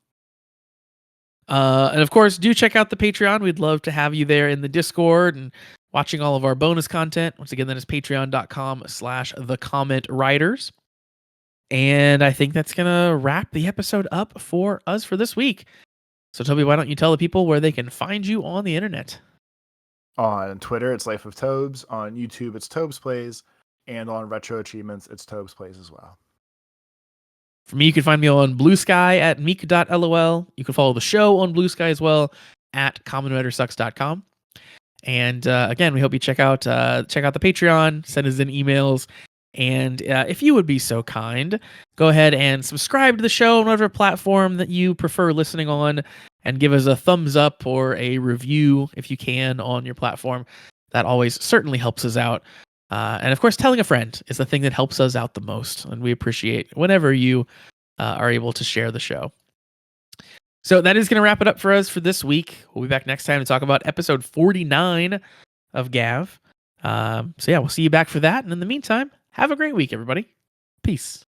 And of course, do check out the Patreon. We'd love to have you there in the Discord and watching all of our bonus content. Once again, that is patreon.com/thecommentwriters. And I think that's going to wrap the episode up for us for this week. So Toby, why don't you tell the people where they can find you on the internet? On Twitter, it's Life of Tobes. On YouTube, it's Tobes Plays. And on Retro Achievements, it's Tobes Plays as well. For me, you can find me on Blue Sky at meek.lol. You can follow the show on Blue Sky as well at commonwritersucks.com. And again, we hope you check out the Patreon, send us in emails, and if you would be so kind, go ahead and subscribe to the show on whatever platform that you prefer listening on, and give us a thumbs up or a review if you can on your platform. That always certainly helps us out. And of course, telling a friend is the thing that helps us out the most, and we appreciate whenever you are able to share the show. So that is going to wrap it up for us for this week. We'll be back next time to talk about episode 49 of gavv. So yeah, we'll see you back for that. And in the meantime, have a great week, everybody. Peace.